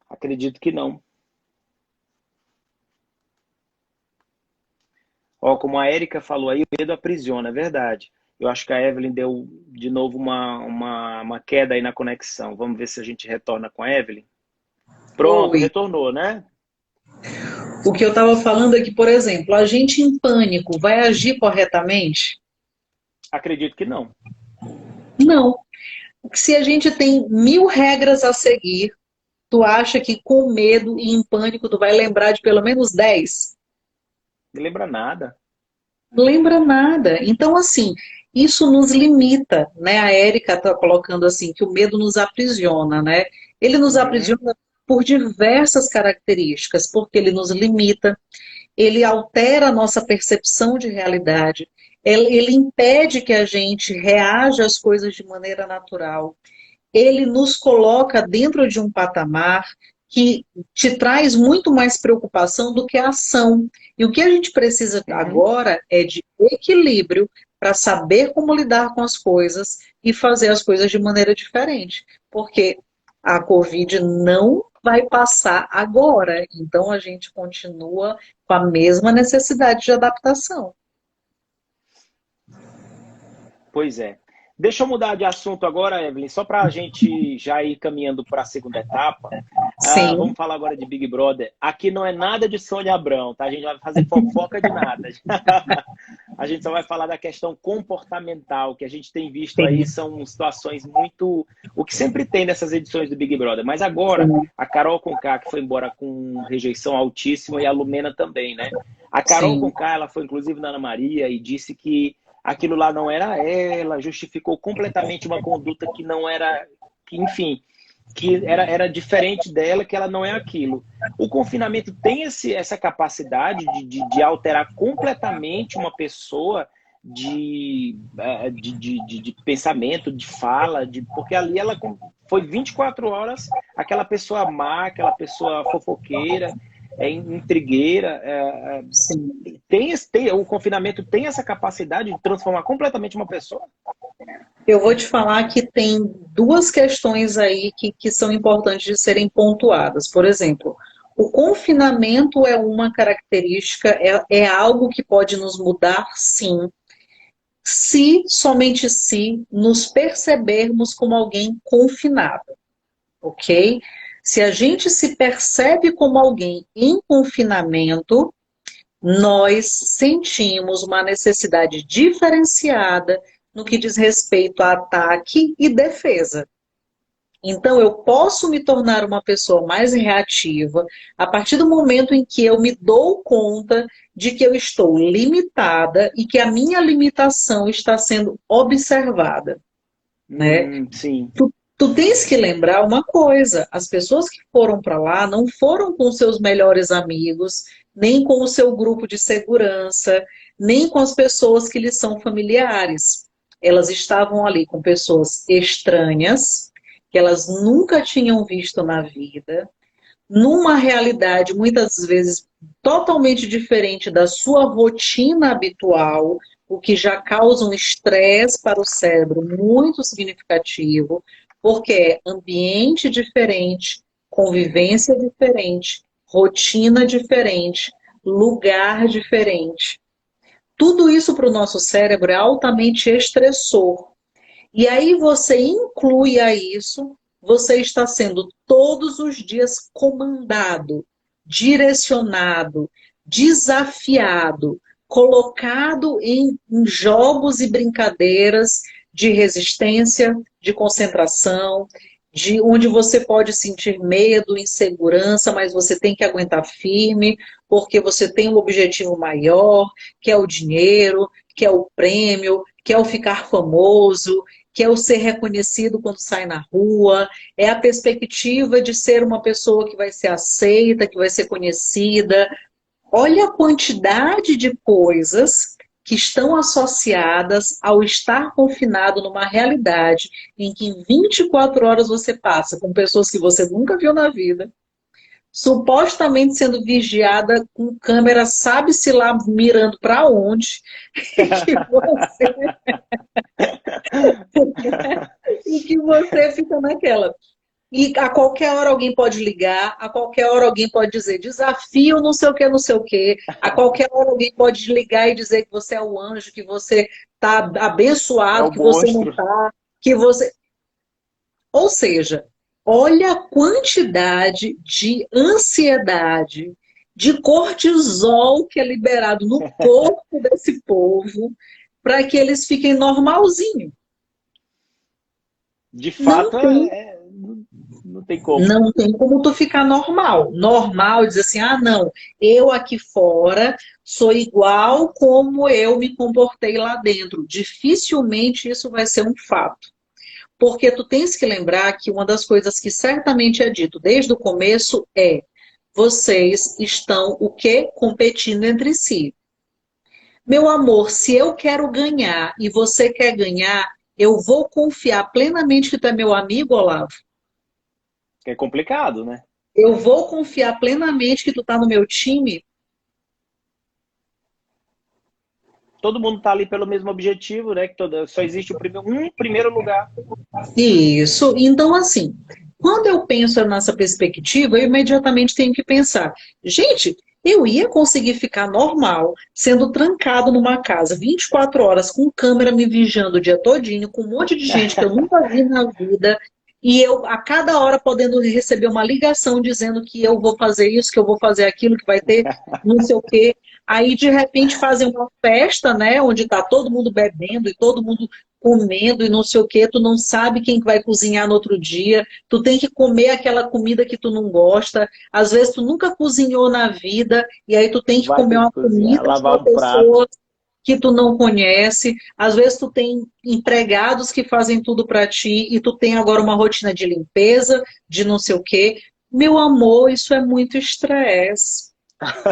Speaker 2: Acredito que não. Ó, como a Érica falou aí, o medo aprisiona, é verdade. Eu acho que a Evelyn deu de novo uma queda aí na conexão. Vamos ver se a gente retorna com a Evelyn. Pronto,
Speaker 3: Oi.
Speaker 2: retornou, né?
Speaker 3: O que eu estava falando é que, por exemplo, a gente em pânico vai agir corretamente?
Speaker 2: Acredito que não.
Speaker 3: Não. Se a gente tem 1000 regras a seguir, tu acha que com medo e em pânico tu vai lembrar de pelo menos 10?
Speaker 2: Não lembra nada.
Speaker 3: Não lembra nada. Então, assim, isso nos limita, né? A Érica está colocando assim, que o medo nos aprisiona, né? Ele nos aprisiona por diversas características, porque ele nos limita, ele altera a nossa percepção de realidade, ele impede que a gente reaja às coisas de maneira natural, ele nos coloca dentro de um patamar que te traz muito mais preocupação do que a ação. E o que a gente precisa agora é de equilíbrio para saber como lidar com as coisas e fazer as coisas de maneira diferente. Porque a Covid não vai passar agora. Então a gente continua com a mesma necessidade de adaptação.
Speaker 2: Pois é. Deixa eu mudar de assunto agora, Evelyn, só para a gente já ir caminhando para a segunda etapa.
Speaker 3: Sim.
Speaker 2: Vamos falar agora de Big Brother. Aqui não é nada de Sônia Abrão, tá? A gente vai fazer fofoca de nada. A gente só vai falar da questão comportamental, que a gente tem visto aí, são situações muito... O que sempre tem nessas edições do Big Brother. Mas agora, a Carol Conká, que foi embora com rejeição altíssima, e a Lumena também, né? A Carol Conká, ela foi inclusive na Ana Maria e disse que aquilo lá não era ela, justificou completamente uma conduta que não era, que, enfim, que era diferente dela, que ela não é aquilo. O confinamento tem essa capacidade de alterar completamente uma pessoa de pensamento, de fala, porque ali ela foi 24 horas aquela pessoa má, aquela pessoa fofoqueira, intrigueira. O confinamento tem essa capacidade de transformar completamente uma pessoa?
Speaker 3: Eu vou te falar que tem duas questões aí que são importantes de serem pontuadas. Por exemplo, o confinamento é uma característica, é algo que pode nos mudar, sim, se, somente se, nos percebermos como alguém confinado, ok? Se a gente se percebe como alguém em confinamento, nós sentimos uma necessidade diferenciada no que diz respeito a ataque e defesa. Então, eu posso me tornar uma pessoa mais reativa a partir do momento em que eu me dou conta de que eu estou limitada e que a minha limitação está sendo observada. Né?
Speaker 2: Sim.
Speaker 3: Tu tens que lembrar uma coisa, as pessoas que foram para lá não foram com seus melhores amigos, nem com o seu grupo de segurança, nem com as pessoas que lhes são familiares. Elas estavam ali com pessoas estranhas, que elas nunca tinham visto na vida, numa realidade muitas vezes totalmente diferente da sua rotina habitual, o que já causa um estresse para o cérebro muito significativo, porque é ambiente diferente, convivência diferente, rotina diferente, lugar diferente. Tudo isso para o nosso cérebro é altamente estressor. E aí você inclui a isso, você está sendo todos os dias comandado, direcionado, desafiado, colocado em jogos e brincadeiras de resistência, de concentração, de onde você pode sentir medo, insegurança, mas você tem que aguentar firme, porque você tem um objetivo maior, que é o dinheiro, que é o prêmio, que é o ficar famoso, que é o ser reconhecido quando sai na rua, é a perspectiva de ser uma pessoa que vai ser aceita, que vai ser conhecida. Olha a quantidade de coisas que estão associadas ao estar confinado numa realidade em que em 24 horas você passa com pessoas que você nunca viu na vida, supostamente sendo vigiada com câmera, sabe-se lá mirando para onde, e que você fica naquela. E a qualquer hora alguém pode ligar, a qualquer hora alguém pode dizer desafio, não sei o que, não sei o que. A qualquer hora alguém pode ligar e dizer que você é o anjo, que você está abençoado, que você não está, que você... Ou seja, olha a quantidade de ansiedade, de cortisol que é liberado no corpo desse povo para que eles fiquem normalzinho.
Speaker 2: De fato, não tem como.
Speaker 3: Não tem como tu ficar normal. Normal, dizer assim, ah, não, eu aqui fora sou igual como eu me comportei lá dentro. Dificilmente isso vai ser um fato. Porque tu tens que lembrar que uma das coisas que certamente é dito desde o começo é: vocês estão o quê? Competindo entre si. Meu amor, se eu quero ganhar e você quer ganhar, eu vou confiar plenamente que tu é meu amigo, Olavo.
Speaker 2: É complicado, né?
Speaker 3: Eu vou confiar plenamente que tu tá no meu time.
Speaker 2: Todo mundo tá ali pelo mesmo objetivo, né? Que só existe um primeiro lugar.
Speaker 3: Isso. Então, assim, quando eu penso nessa perspectiva, eu imediatamente tenho que pensar, gente, eu ia conseguir ficar normal, sendo trancado numa casa 24 horas, com câmera me vigiando o dia todinho, com um monte de gente que eu nunca vi na vida, e eu, a cada hora, podendo receber uma ligação dizendo que eu vou fazer isso, que eu vou fazer aquilo, que vai ter não sei o quê. Aí, de repente, fazem uma festa, né, onde está todo mundo bebendo e todo mundo comendo e não sei o quê, tu não sabe quem vai cozinhar no outro dia, tu tem que comer aquela comida que tu não gosta, às vezes tu nunca cozinhou na vida, e aí tu tem que
Speaker 2: Vai
Speaker 3: comer
Speaker 2: ter que
Speaker 3: uma
Speaker 2: cozinhar,
Speaker 3: comida de
Speaker 2: lavar
Speaker 3: uma
Speaker 2: um prato.
Speaker 3: pessoa que tu não conhece, às vezes tu tem empregados que fazem tudo para ti, e tu tem agora uma rotina de limpeza, de não sei o quê. Meu amor, isso é muito estresse.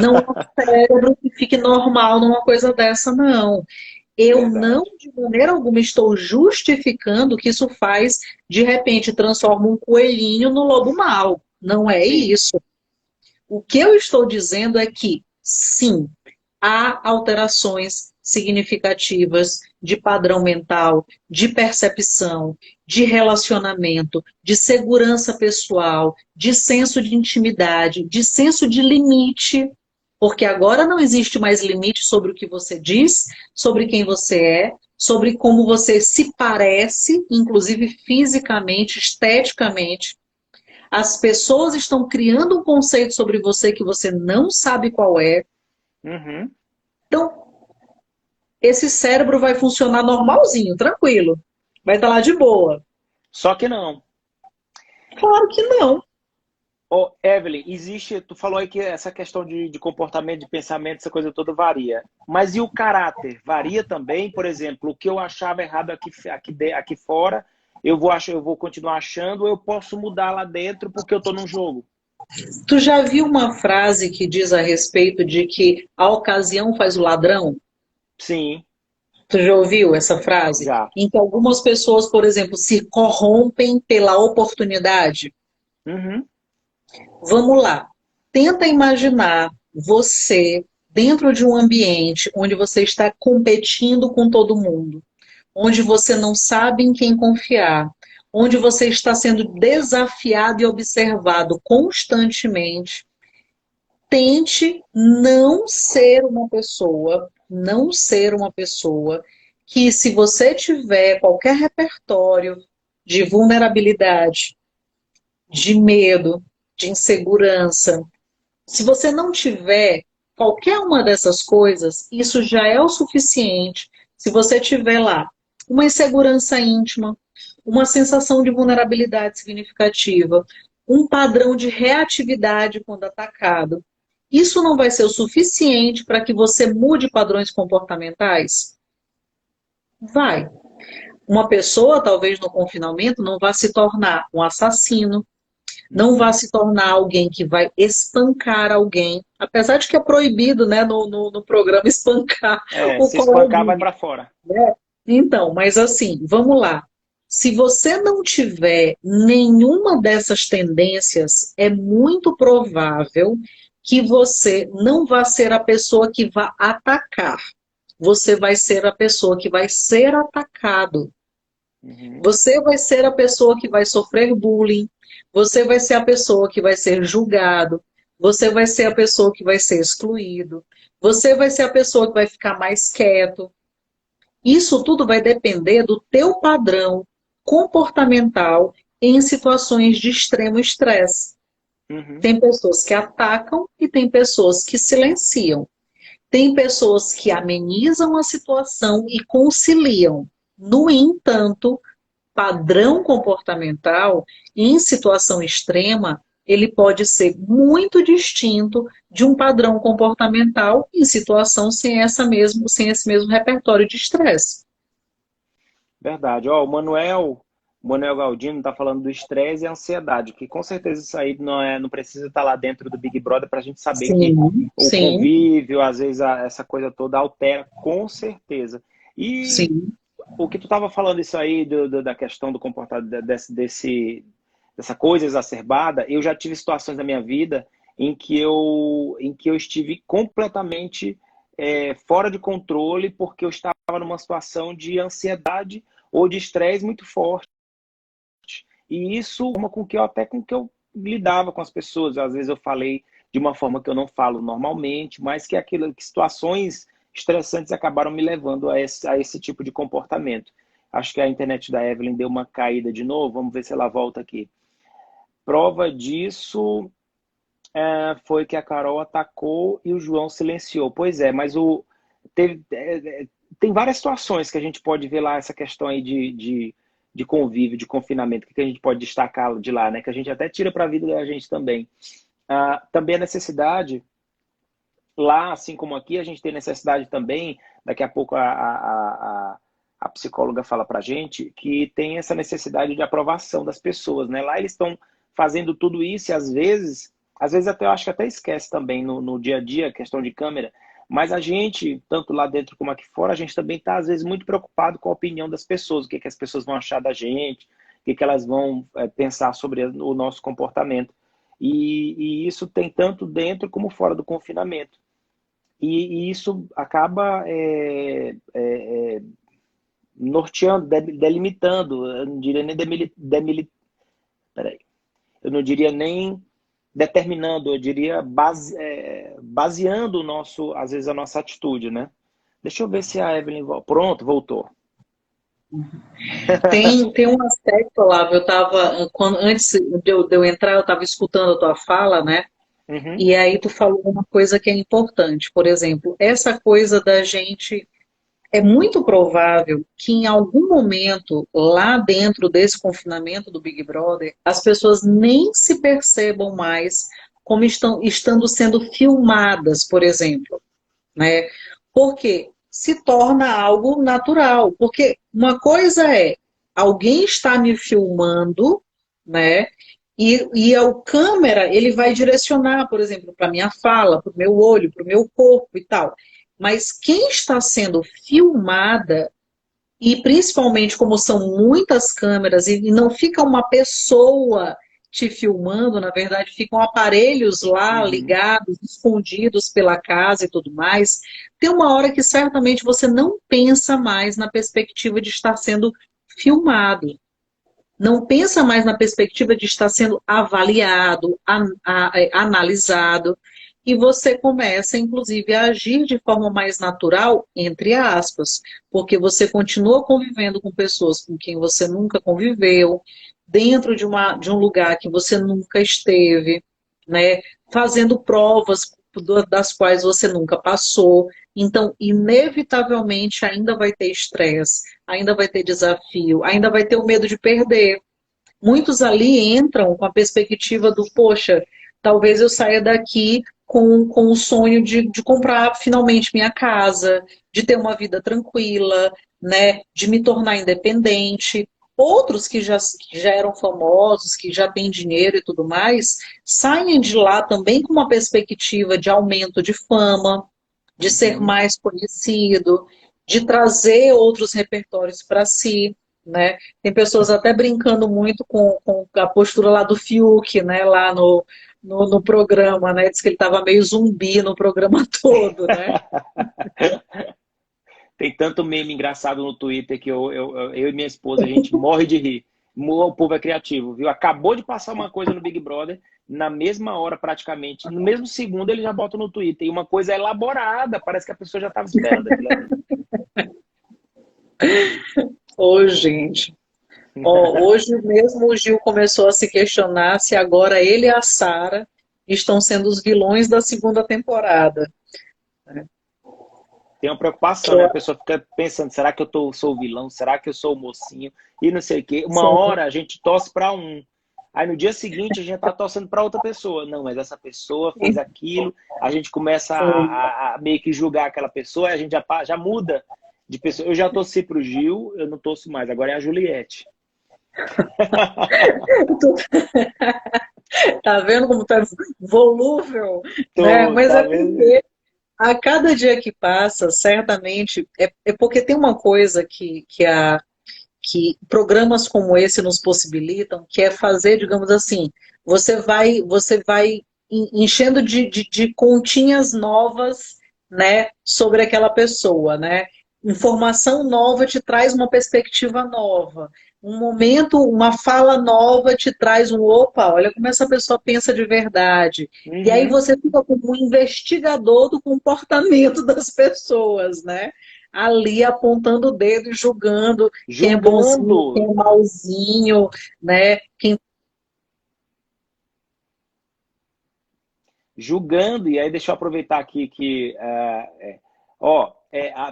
Speaker 3: Não há cérebro que fique normal numa coisa dessa, não. Eu não,
Speaker 2: Verdade.
Speaker 3: de maneira alguma, estou justificando que isso faz, de repente, transforma um coelhinho no lobo mau. Não é
Speaker 2: Sim.
Speaker 3: isso. O que eu estou dizendo é que, sim, há alterações significativas de padrão mental, de percepção, de relacionamento, de segurança pessoal, de senso de intimidade, de senso de limite, porque agora não existe mais limite sobre o que você diz, sobre quem você é, sobre como você se parece, inclusive fisicamente, esteticamente. As pessoas estão criando um conceito sobre você que você não sabe qual é.
Speaker 2: Uhum.
Speaker 3: Então, esse cérebro vai funcionar normalzinho, tranquilo. Vai estar lá de boa.
Speaker 2: Só que não.
Speaker 3: Claro que não.
Speaker 2: Ô, Evelyn, existe, tu falou aí que essa questão de comportamento, de pensamento, essa coisa toda varia. Mas e o caráter? Varia também? Por exemplo, o que eu achava errado aqui fora, eu vou continuar achando, ou eu posso mudar lá dentro porque eu tô num jogo.
Speaker 3: Tu já viu uma frase que diz a respeito de que a ocasião faz o ladrão?
Speaker 2: Sim,
Speaker 3: Tu já ouviu essa frase?
Speaker 2: já.
Speaker 3: Em que algumas pessoas, por exemplo, se corrompem pela oportunidade.
Speaker 2: Uhum.
Speaker 3: Vamos lá. Tenta imaginar você dentro de um ambiente onde você está competindo com todo mundo, onde você não sabe em quem confiar, onde você está sendo desafiado e observado constantemente. Tente não ser uma pessoa que, se você tiver qualquer repertório de vulnerabilidade, de medo, de insegurança, se você não tiver qualquer uma dessas coisas, isso já é o suficiente. Se você tiver lá uma insegurança íntima, uma sensação de vulnerabilidade significativa, um padrão de reatividade quando atacado, isso não vai ser o suficiente para que você mude padrões comportamentais? Vai. Uma pessoa, talvez no confinamento, não vá se tornar um assassino, não vá se tornar alguém que vai espancar alguém, apesar de que é proibido, né, no programa espancar o
Speaker 2: Se espancar, vai
Speaker 3: coleguinha,
Speaker 2: pra fora.
Speaker 3: né? Então, mas assim, vamos lá. Se você não tiver nenhuma dessas tendências, é muito provável que você não vá ser a pessoa que vai atacar. Você vai ser a pessoa que vai ser atacado.
Speaker 2: Uhum.
Speaker 3: Você vai ser a pessoa que vai sofrer bullying, você vai ser a pessoa que vai ser julgado, você vai ser a pessoa que vai ser excluído, você vai ser a pessoa que vai ficar mais quieto. Isso tudo vai depender do teu padrão comportamental em situações de extremo estresse.
Speaker 2: Uhum.
Speaker 3: Tem pessoas que atacam e tem pessoas que silenciam. Tem pessoas que amenizam a situação e conciliam. No entanto, padrão comportamental, em situação extrema, ele pode ser muito distinto de um padrão comportamental em situação sem esse mesmo repertório de estresse.
Speaker 2: Verdade. Ó, o Manuel O Manuel Galdino está falando do estresse e ansiedade, que com certeza isso aí não precisa estar lá dentro do Big Brother para a gente saber que
Speaker 3: Sim,
Speaker 2: o
Speaker 3: sim,
Speaker 2: convívio, às vezes essa coisa toda altera, com certeza. E
Speaker 3: sim.
Speaker 2: o que tu estava falando isso aí da questão do comportamento dessa coisa exacerbada, eu já tive situações na minha vida em que eu estive completamente fora de controle porque eu estava numa situação de ansiedade ou de estresse muito forte. E isso uma com que eu lidava com as pessoas. Às vezes eu falei de uma forma que eu não falo normalmente, mas que situações estressantes acabaram me levando a esse tipo de comportamento. Acho que a internet da Evelyn deu uma caída de novo. Vamos ver se ela volta aqui. Prova disso foi que a Carol atacou e o João silenciou. Pois é, mas tem várias situações que a gente pode ver lá, essa questão aí de convívio, de confinamento, que a gente pode destacar de lá, né? Que a gente até tira para a vida da gente também. Também a necessidade, lá, assim como aqui, a gente tem necessidade também, daqui a pouco a psicóloga fala para a gente, que tem essa necessidade de aprovação das pessoas, né? Lá eles estão fazendo tudo isso e às vezes até eu acho que até esquece também no dia a dia, questão de câmera, mas a gente, tanto lá dentro como aqui fora, a gente também está às vezes muito preocupado com a opinião das pessoas, o que as pessoas vão achar da gente, o que elas vão pensar sobre o nosso comportamento. E isso tem tanto dentro como fora do confinamento. E isso acaba norteando, delimitando, eu não diria nem peraí, eu não diria nem determinando, eu diria baseando às vezes a nossa atitude, né? Deixa eu ver se a Evelyn pronto, voltou.
Speaker 3: Tem um aspecto, Olavo, eu estava, antes de eu entrar, eu estava escutando a tua fala, né?
Speaker 2: Uhum,
Speaker 3: E aí tu falou uma coisa que é importante. Por exemplo, essa coisa da gente. É muito provável que em algum momento, lá dentro desse confinamento do Big Brother, as pessoas nem se percebam mais como estando sendo filmadas, por exemplo, né? Porque se torna algo natural. Porque uma coisa é alguém está me filmando, né? E o câmera ele vai direcionar, por exemplo, para minha fala, para o meu olho, para o meu corpo e tal. Mas quem está sendo filmada, e principalmente como são muitas câmeras e não fica uma pessoa te filmando, na verdade, ficam aparelhos lá
Speaker 2: uhum,
Speaker 3: ligados, escondidos pela casa e tudo mais, tem uma hora que certamente você não pensa mais na perspectiva de estar sendo filmado. Não pensa mais na perspectiva de estar sendo avaliado, analisado, e você começa, inclusive, a agir de forma mais natural, entre aspas, porque você continua convivendo com pessoas com quem você nunca conviveu, dentro de um lugar que você nunca esteve, né, fazendo provas das quais você nunca passou. Então, inevitavelmente, ainda vai ter estresse, ainda vai ter desafio, ainda vai ter o medo de perder. Muitos ali entram com a perspectiva do, poxa, talvez eu saia daqui com o sonho de comprar finalmente minha casa, de ter uma vida tranquila, né, de me tornar independente. Outros que já eram famosos, que já têm dinheiro e tudo mais, saem de lá também com uma perspectiva de aumento de fama, de ser
Speaker 2: uhum.
Speaker 3: mais conhecido, de trazer outros repertórios para si, né? Tem pessoas até brincando muito com a postura lá do Fiuk, né? Lá no programa, né? Diz que ele estava meio zumbi no programa todo, né?
Speaker 2: Tem tanto meme engraçado no Twitter que eu e minha esposa, a gente morre de rir. O povo é criativo, viu? Acabou de passar uma coisa no Big Brother, na mesma hora praticamente, no mesmo segundo ele já bota no Twitter. E uma coisa elaborada, parece que a pessoa já estava esperando aquilo ali.
Speaker 3: Ô, gente. Ó, hoje mesmo o Gil começou a se questionar se agora ele e a Sara estão sendo os vilões da segunda temporada.
Speaker 2: Tem uma preocupação, né? A pessoa fica pensando, será que sou o vilão? Será que eu sou o mocinho? E não sei o quê. Uma
Speaker 3: Sim,
Speaker 2: hora a gente torce para um. Aí no dia seguinte a gente tá torcendo para outra pessoa. Não, mas essa pessoa fez aquilo. A gente começa
Speaker 3: sim.
Speaker 2: a meio que julgar aquela pessoa e a gente já muda de pessoa. Eu já torci pro Gil, eu não torço mais. Agora é a Juliette.
Speaker 3: Tu tá vendo como tá volúvel, né?
Speaker 2: Tô,
Speaker 3: Mas
Speaker 2: tá
Speaker 3: é
Speaker 2: vendo?
Speaker 3: porque a cada dia que passa, certamente, é porque tem uma coisa que programas como esse nos possibilitam, que é fazer, digamos assim, você vai enchendo de continhas novas, né, sobre aquela pessoa, né? Informação nova te traz uma perspectiva nova. Um momento, uma fala nova te traz um opa, olha como essa pessoa pensa de verdade. E aí
Speaker 2: Uhum.
Speaker 3: você fica como um investigador do comportamento das pessoas, né? Ali apontando o dedo e julgando quem é bonzinho, quem
Speaker 2: Julgando,
Speaker 3: é malzinho, né? Quem...
Speaker 2: julgando, e aí deixa eu aproveitar aqui que,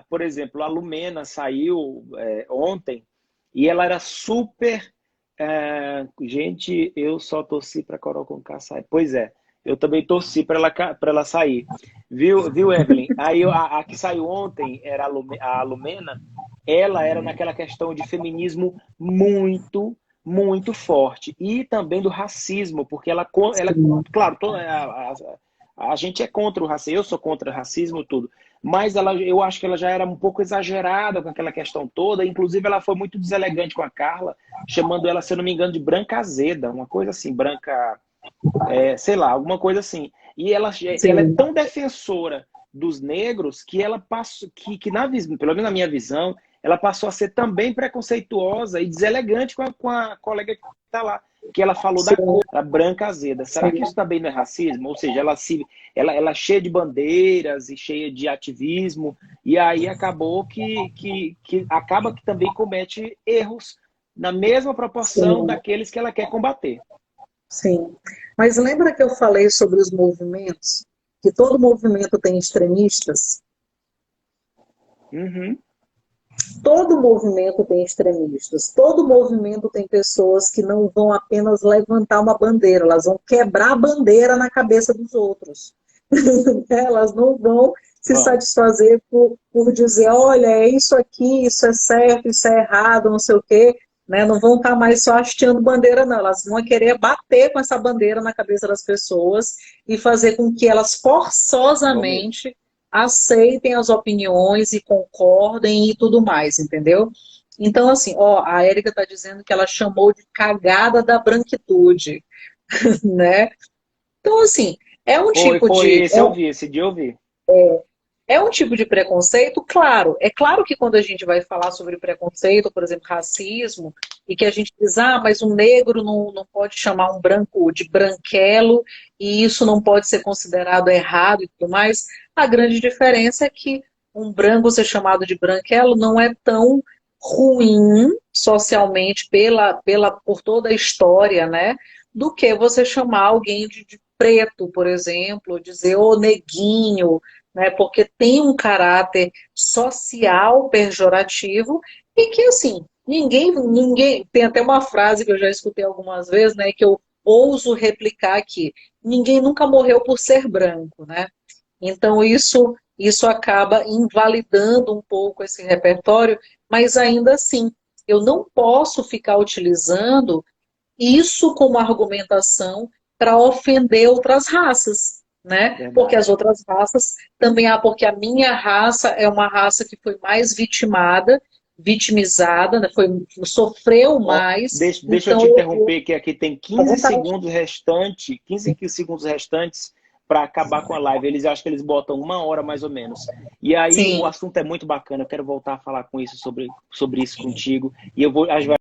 Speaker 2: por exemplo, a Lumena saiu ontem e ela era super. Gente, eu só torci para a Carol Conká sair. Pois é, eu também torci para ela sair. Viu, Evelyn? Aí a que saiu ontem era a Lumena, ela era naquela questão de feminismo muito, muito forte. E também do racismo, porque ela claro, a gente é contra o racismo, eu sou contra o racismo, tudo. Mas eu acho que ela já era um pouco exagerada com aquela questão toda. Inclusive, ela foi muito deselegante com a Carla, chamando ela, se eu não me engano, de branca azeda, uma coisa assim, branca, sei lá, alguma coisa assim. E ela é
Speaker 3: Sim,
Speaker 2: tão defensora dos negros que ela passou, pelo menos na minha visão, ela passou a ser também preconceituosa e deselegante com a colega que está lá, que ela falou da
Speaker 3: sim,
Speaker 2: cor, a branca azeda. Será que
Speaker 3: sim.
Speaker 2: isso também não é racismo? Ou seja, ela é cheia de bandeiras e cheia de ativismo, e aí acabou que acaba que também comete erros na mesma proporção
Speaker 3: Sim,
Speaker 2: daqueles que ela quer combater.
Speaker 3: sim. Mas lembra que eu falei sobre os movimentos? Que todo movimento tem extremistas?
Speaker 2: Uhum.
Speaker 3: Todo movimento tem extremistas. Todo movimento tem pessoas que não vão apenas levantar uma bandeira, elas vão quebrar a bandeira na cabeça dos outros. Elas não vão se
Speaker 2: Vão.
Speaker 3: satisfazer por dizer, olha, é isso aqui, isso é certo, isso é errado, não sei o quê. Né? Não vão estar mais só hasteando bandeira, não. Elas vão querer bater com essa bandeira na cabeça das pessoas e fazer com que elas
Speaker 2: Vão mesmo.
Speaker 3: forçosamente aceitem as opiniões e concordem e tudo mais, entendeu? Então, assim, ó, a Érica está dizendo que ela chamou de cagada da branquitude, né? Então, assim, é um tipo
Speaker 2: Foi,
Speaker 3: de
Speaker 2: esse eu vi, esse dia eu vi.
Speaker 3: é um tipo de preconceito, claro. É claro que quando a gente vai falar sobre preconceito, por exemplo, racismo, e que a gente diz, ah, mas um negro não pode chamar um branco de branquelo, e isso não pode ser considerado errado e tudo mais, a grande diferença é que um branco ser chamado de branquelo não é tão ruim socialmente por toda a história, né? Do que você chamar alguém de preto, por exemplo, dizer ô neguinho, né, porque tem um caráter social pejorativo e que, assim, ninguém, tem até uma frase que eu já escutei algumas vezes, né, que eu ouso replicar aqui, ninguém nunca morreu por ser branco, né? Então isso acaba invalidando um pouco esse repertório, mas ainda assim, eu não posso ficar utilizando isso como argumentação para ofender outras raças, né? Porque as
Speaker 2: Verdade.
Speaker 3: outras raças também porque a minha raça é uma raça que foi mais vitimizada, né? Sofreu
Speaker 2: Ó,
Speaker 3: mais,
Speaker 2: deixa eu
Speaker 3: então
Speaker 2: te
Speaker 3: eu
Speaker 2: interromper, que aqui tem
Speaker 3: à
Speaker 2: 15
Speaker 3: vontade.
Speaker 2: segundos restantes, 15 segundos restantes para acabar com a live. Eles acham que eles botam 1 hora mais ou menos. E aí o
Speaker 3: Sim.
Speaker 2: assunto é muito bacana. Eu quero voltar a falar com isso sobre isso contigo. E eu vou, a gente vai